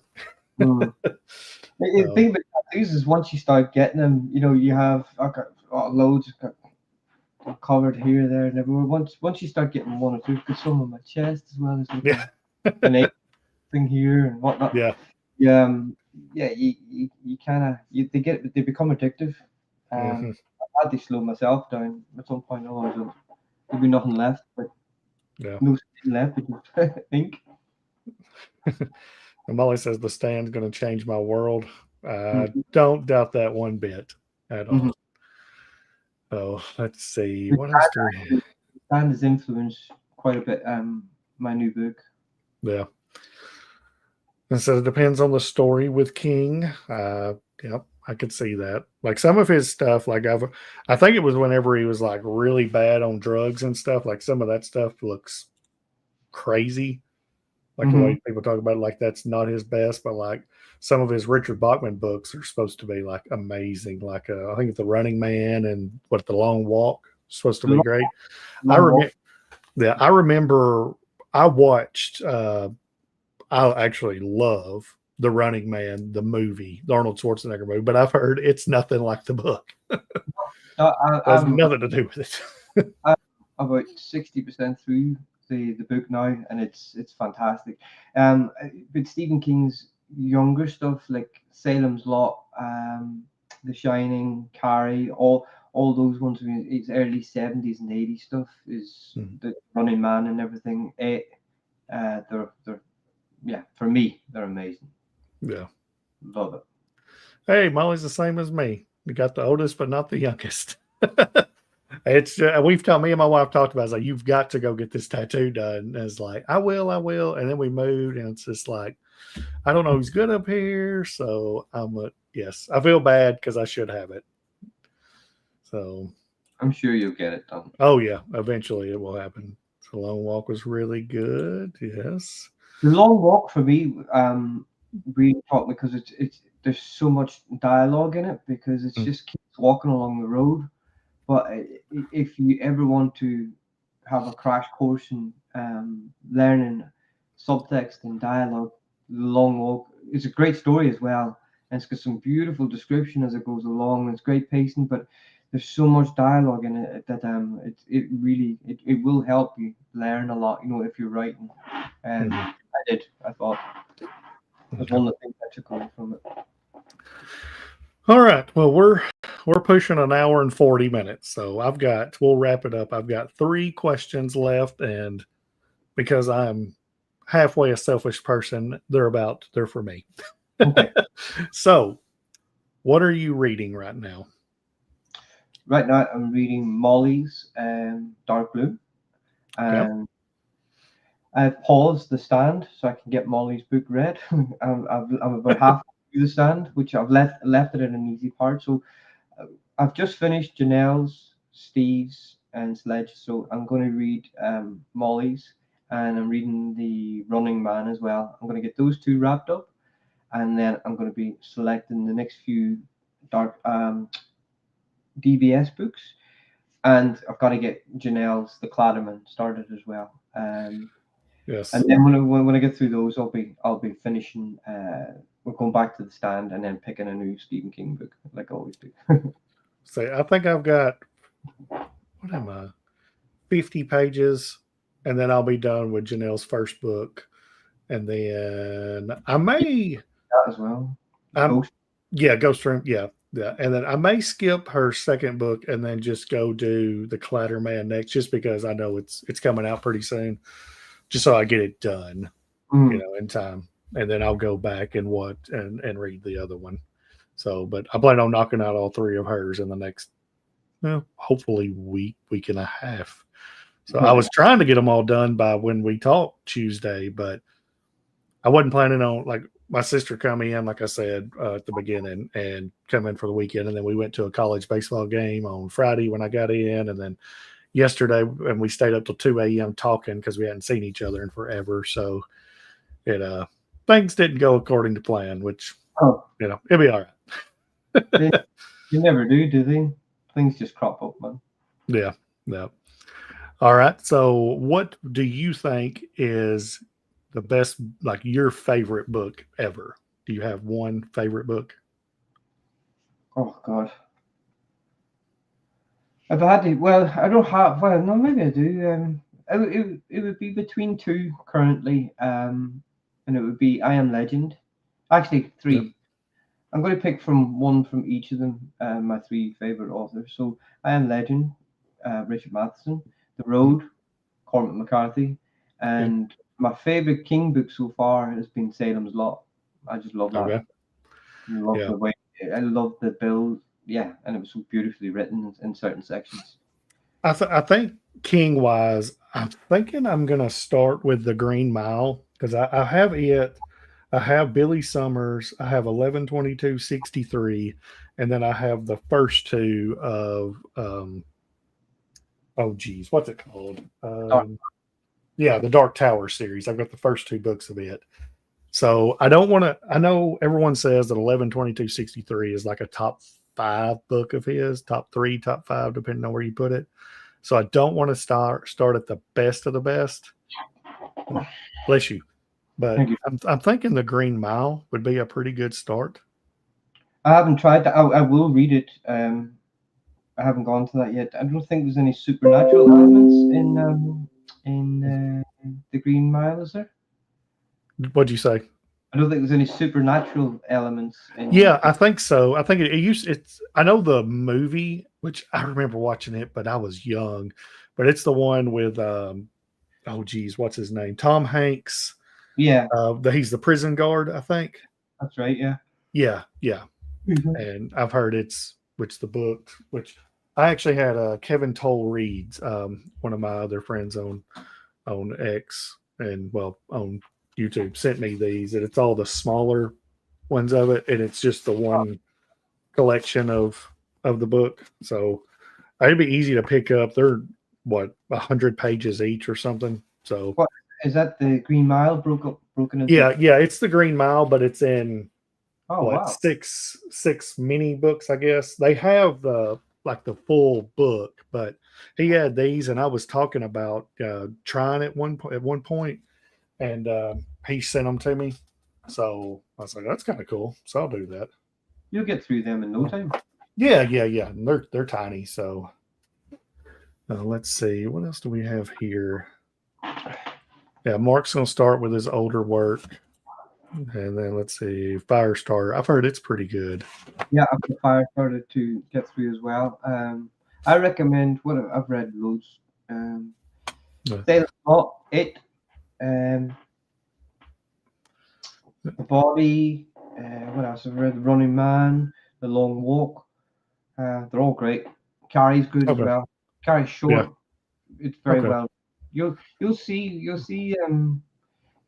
Mm. The So, thing about tattoos is once you start getting them, you have I've got loads covered here, there, and everywhere. Once you start getting one or two, I've got some on my chest as well as like yeah. an ache thing here and whatnot. Yeah. Yeah, yeah, you kind of they become addictive. Hmm. I had to slow myself down at some point. Otherwise, there'd be nothing left, but Yeah. no skin left, but just ink. And Molly says the stand's going to change my world. I Mm-hmm. don't doubt that one bit at Mm-hmm. all. So let's see. The What else do we have? stand has influenced quite a bit. My new book. Yeah. And so it depends on the story with King. Yep, I could see that. Like some of his stuff, I think it was whenever he was like really bad on drugs and stuff. Like some of that stuff looks crazy. Like the Mm-hmm. way people talk about it, like that's not his best, but like some of his Richard Bachman books are supposed to be like amazing. Like I think it's The Running Man and what The Long Walk is supposed to be Long, great. I long walk. remember, yeah, I remember I watched. I actually love The Running Man, the movie, the Arnold Schwarzenegger movie, but I've heard it's nothing like the book. So It has nothing to do with it. I'm about 60% through the book now, and it's fantastic. But Stephen King's younger stuff like Salem's Lot, The Shining, Carrie, all those ones. I mean, it's early 70s and 80s stuff is Mhm. the Running Man and everything. They're yeah, for me they're amazing. Yeah. Love it. Hey, Molly's the same as me. You got the oldest, but not the youngest. It's we've talked. Me and my wife talked about. It's like you've got to go get this tattoo done. And it's like I will. And then we moved, and it's just like I don't know who's good up here. So yes. I feel bad because I should have it. So I'm sure you'll get it done. oh yeah, eventually it will happen. The long walk was really good. Yes. The long walk for me really taught me because it's there's so much dialogue in it because it's Mm, just keeps walking along the road. But if you ever want to have a crash course in learning subtext and dialogue, the long walk is a great story as well, and it's got some beautiful description as it goes along. And it's great pacing, but there's so much dialogue in it that it really it will help you learn a lot. If you're writing. mhm. I did. I thought was Okay. one of the things I took away from it. All right. Well, we're pushing an hour and 40 minutes, so we'll wrap it up. I've got three questions left, and because I'm halfway a selfish person, they're for me. Okay. So, what are you reading right now? Right now, I'm reading Molly's Dark Blue, Okay. and I've paused the stand so I can get Molly's book read. I'm about half through the stand, which I've left it in an easy part. So I've just finished Janelle's, Steve's, and Sledge. So I'm going to read Molly's, and I'm reading The Running Man as well. I'm going to get those two wrapped up, and then I'm going to be selecting the next few dark DBS books, and I've got to get Janelle's The Clatterman started as well. And Yes. then when I get through those, I'll be finishing. We're going back to the stand and then picking a new Stephen King book, like I always do. So I think I've got what am I? 50 pages, and then I'll be done with Janelle's first book. And then I Yeah, may, that as well. I'm, Ghost. yeah, Ghost Room, yeah, yeah. And then I may skip her second book and then just go do the Clatter Man next, just because I know it's coming out pretty soon, just so I get it done, Mm. in time. And then I'll go back and read the other one. So, but I plan on knocking out all three of hers in the next, well, hopefully week and a half. So I was trying to get them all done by when we talked Tuesday, but I wasn't planning on, like, my sister come in, like I said at the beginning, and come in for the weekend, and then we went to a college baseball game on Friday when I got in, and then yesterday, and we stayed up till 2 a.m. talking because we hadn't seen each other in forever. So it things didn't go according to plan, which Oh, it'll be all they, right. they never do they? Things just crop up, man. Yeah, yeah. All right. So, what do you think is the best, like your favorite book ever? Do you have one favorite book? Oh God. If I had to, well, I don't have. Well, no, maybe I do. It would be between two currently, and it would be I Am Legend. Actually, Yeah. three. I'm going to pick from one from each of them. My three favorite authors. So I Am Legend, Richard Matheson. The Mhm. Road, Cormac McCarthy, Yeah. and my favorite King book so far has been Salem's Lot. I just love that. Okay. I love Yeah. the way. I love the build. Yeah, and it was so beautifully written in certain sections. I think King wise, I'm thinking I'm gonna start with the Green Mile because I have it. I have Billy Summers. I have 11/22/63, and then I have the first two of oh geez, what's it called? Yeah, the Dark Tower series. I've got the first two books of it. So I don't want to. I know everyone says that 11/22/63 is like a top five book of his, top three, top five, depending on where you put it. So I don't want to start at the best of the best. Bless you. But Thank you. I'm thinking the Green Mile would be a pretty good start. I haven't tried that. I will read it. I haven't gone to that yet. I don't think there's any supernatural elements in the Green Mile, is there? What'd you say? I don't think there's any supernatural elements in. Yeah, I think so. I think it used it's I know the movie, which I remember watching it, but I was young. But it's the one with oh geez, what's his name? Tom Hanks. Yeah, He's the prison guard, I think. that's right. Yeah. Yeah, yeah. Mhm. And I've heard it's which the book, which I actually had Kevin Toll reads, one of my other friends on X and well on YouTube sent me these, and it's all the smaller ones of it, and it's just the one collection of the book. So it'd be easy to pick up. They're what 100 pages each or something. So What is that? The Green Mile broken into. yeah, yeah, it's the Green Mile, but it's in Oh what wow. six mini books. I guess they have the like the full book, but he had these, and I was talking about trying at one point, and he sent them to me. So I was like, that's kind of cool. So I'll do that. You'll get through them in no So, time. yeah, yeah, yeah. And they're tiny. So let's see, what else do we have here? Yeah, Mark's gonna start with his older work, and then let's see, Firestarter. I've heard it's pretty good. Yeah, I've got Firestarter to get through as well. I recommend what I've read loads. Um, Uh, Sailor Spot, It, um, The Body. What else have I read? The Running Man, The Long Walk. They're all great. Carrie's good as okay. well. Carrie's Yeah. short. It's very Okay. well. You'll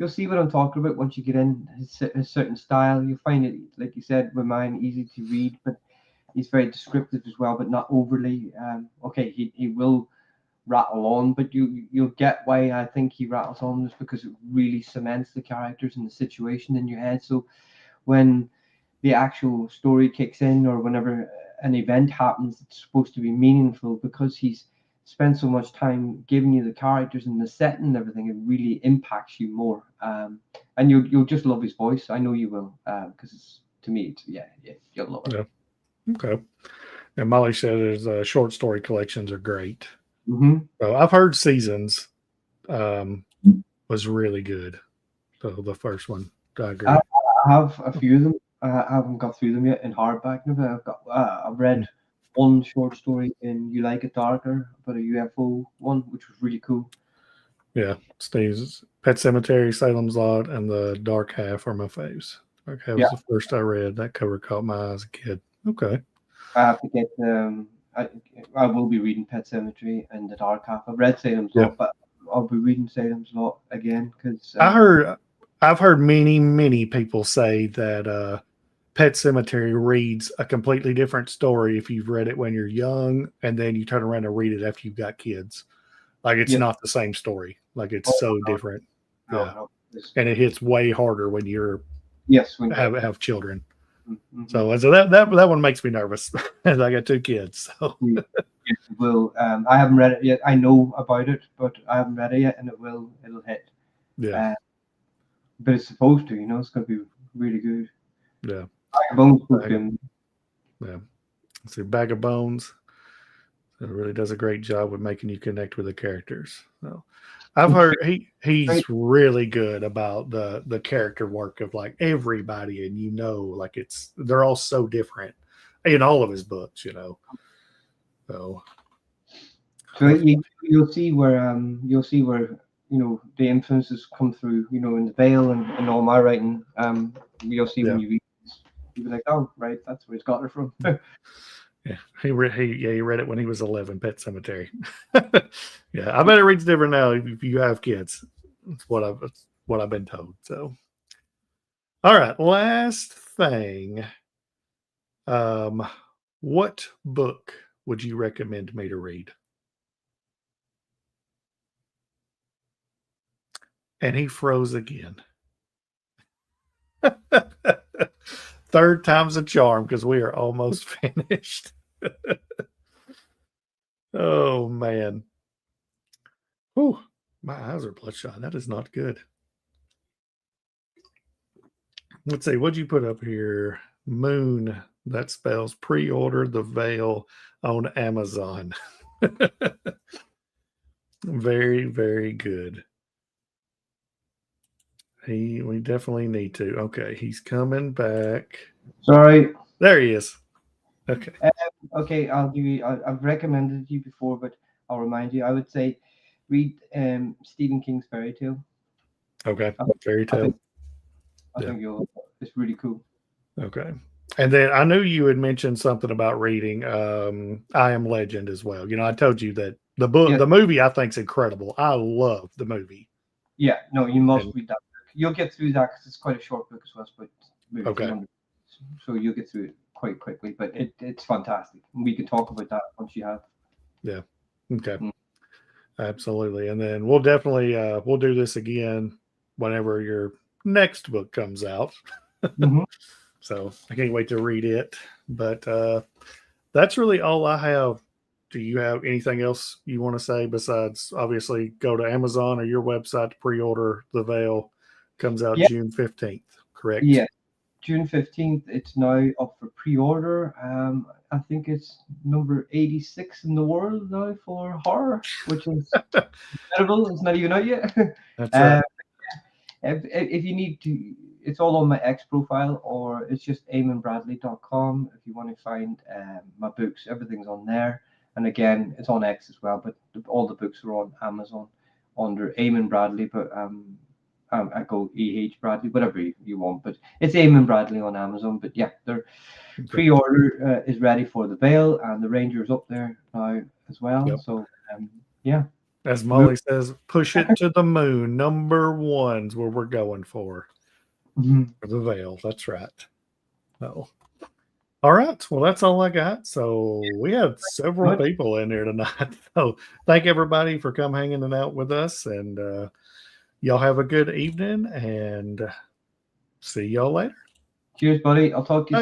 see what I'm talking about once you get in his certain style. You'll find it, like you said, with mine, easy to read, but he's very descriptive as well, but not overly. Okay, he will rattle on, but you'll get why I think he rattles on is because it really cements the characters and the situation in your head. So when the actual story kicks in or whenever an event happens, it's supposed to be meaningful because he's spent so much time giving you the characters and the setting and everything. It really impacts you more, and you'll just love his voice. I know you will, because it's to me, yeah, you'll love it. Yeah. Okay. And Molly said his short story collections are great. Mm-hmm. So I've heard Seasons um, was really good. So the first one, I I, agree. I have a few of them. I haven't got through them yet in hardback. But I've read Mm. one short story in You Like It Darker about a UFO one, which was really cool. Yeah, Steve's Pet Cemetery, Salem's Lot, and The Dark Half are my faves. Dark Half Yeah, was the first I read. That cover caught my eye as a kid. Okay. I have to get. I will be reading Pet Cemetery and The Dark Half. I've read Salem's Yeah. Lot, but I'll be reading Salem's Lot again because I heard I've heard many people say that Pet Cemetery reads a completely different story if you've read it when you're young and then you turn around and read it after you've got kids. Like it's yes, not the same story. Like it's oh so no, different. no, Yeah. no, yes, And it hits way harder when you're yes, when you're have children. mm-hmm. So that one makes me nervous. As I got two kids. So Yes, it will. I haven't read it yet. I know about it, but I haven't read it yet, and it'll hit. yeah. Uh, but it's supposed to, it's going to be really good. Yeah. I Bones book Bag of, and yeah. Let's see, Bag of Bones. It really does a great job with making you connect with the characters. So I've heard he's really good about the character work of like everybody, and like they're all so different in all of his books. So so you'll see where the influences come through. In the Vale and all my writing. You'll see when yeah, you read this, you'll be like, oh, right, that's where it's got it from. yeah. He read it when he was 11. Pet Cemetery. Yeah, I bet it reads different now if you have kids. That's what I've been told. So all right, last thing. Um, what book would you recommend me to read? And he froze again. Third time's a charm because we are almost finished. Oh man. Whew, my eyes are bloodshot. That is not good. Let's see, what'd you put up here? Moon. That spells pre-order The Veil on Amazon. Very, very good. We definitely need to. Okay, he's coming back. Sorry. There he is. Okay. Okay, I'll give you. I've recommended you before, but I'll remind you. I would say read Stephen King's Fairy Tale. Okay. I, Fairy I tale. think I Yeah. think you'll. It's really cool. Okay. And then I knew you had mentioned something about reading I Am Legend as well. I told you that Yes. the movie I think is incredible. I love the movie. Yeah. No, you must And read that book. You'll get through that because it's quite a short book as well. It's about maybe okay. 300. So you'll get through it quite quickly. But it's fantastic. We can talk about that once you have. Yeah. Okay. Mm. Absolutely. And then we'll definitely we'll do this again whenever your next book comes out. Mm-hmm. So I can't wait to read it. But that's really all I have. Do you have anything else you want to say besides obviously go to Amazon or your website to pre-order The Veil? Comes out Yeah. June 15th, correct? Yeah. June 15th. It's now up for pre-order. I think it's number 86 in the world now for horror, which is incredible. It's not even out yet. That's right. uh, if you need to, it's all on my X profile, or it's just eamonbradley.com. If you want to find my books, everything's on there. And again, it's on X as well, but all the books are on Amazon under Eamonn Bradley. But I go EH Bradley, whatever you want. But it's Eamonn Bradley on Amazon. But yeah, their Okay. pre-order is ready for the Veil, and the Ranger's up there now as well. Yep. So yeah. As Molly says, push it to the moon. Number one's where we're going for. Mhm. For The Veil. That's right. Oh. All right. Well, that's all I got. So we had several Much. people in there tonight. So thank everybody for come hanging out with us, and y'all have a good evening, and see y'all later. Cheers, buddy. I'll talk to you soon.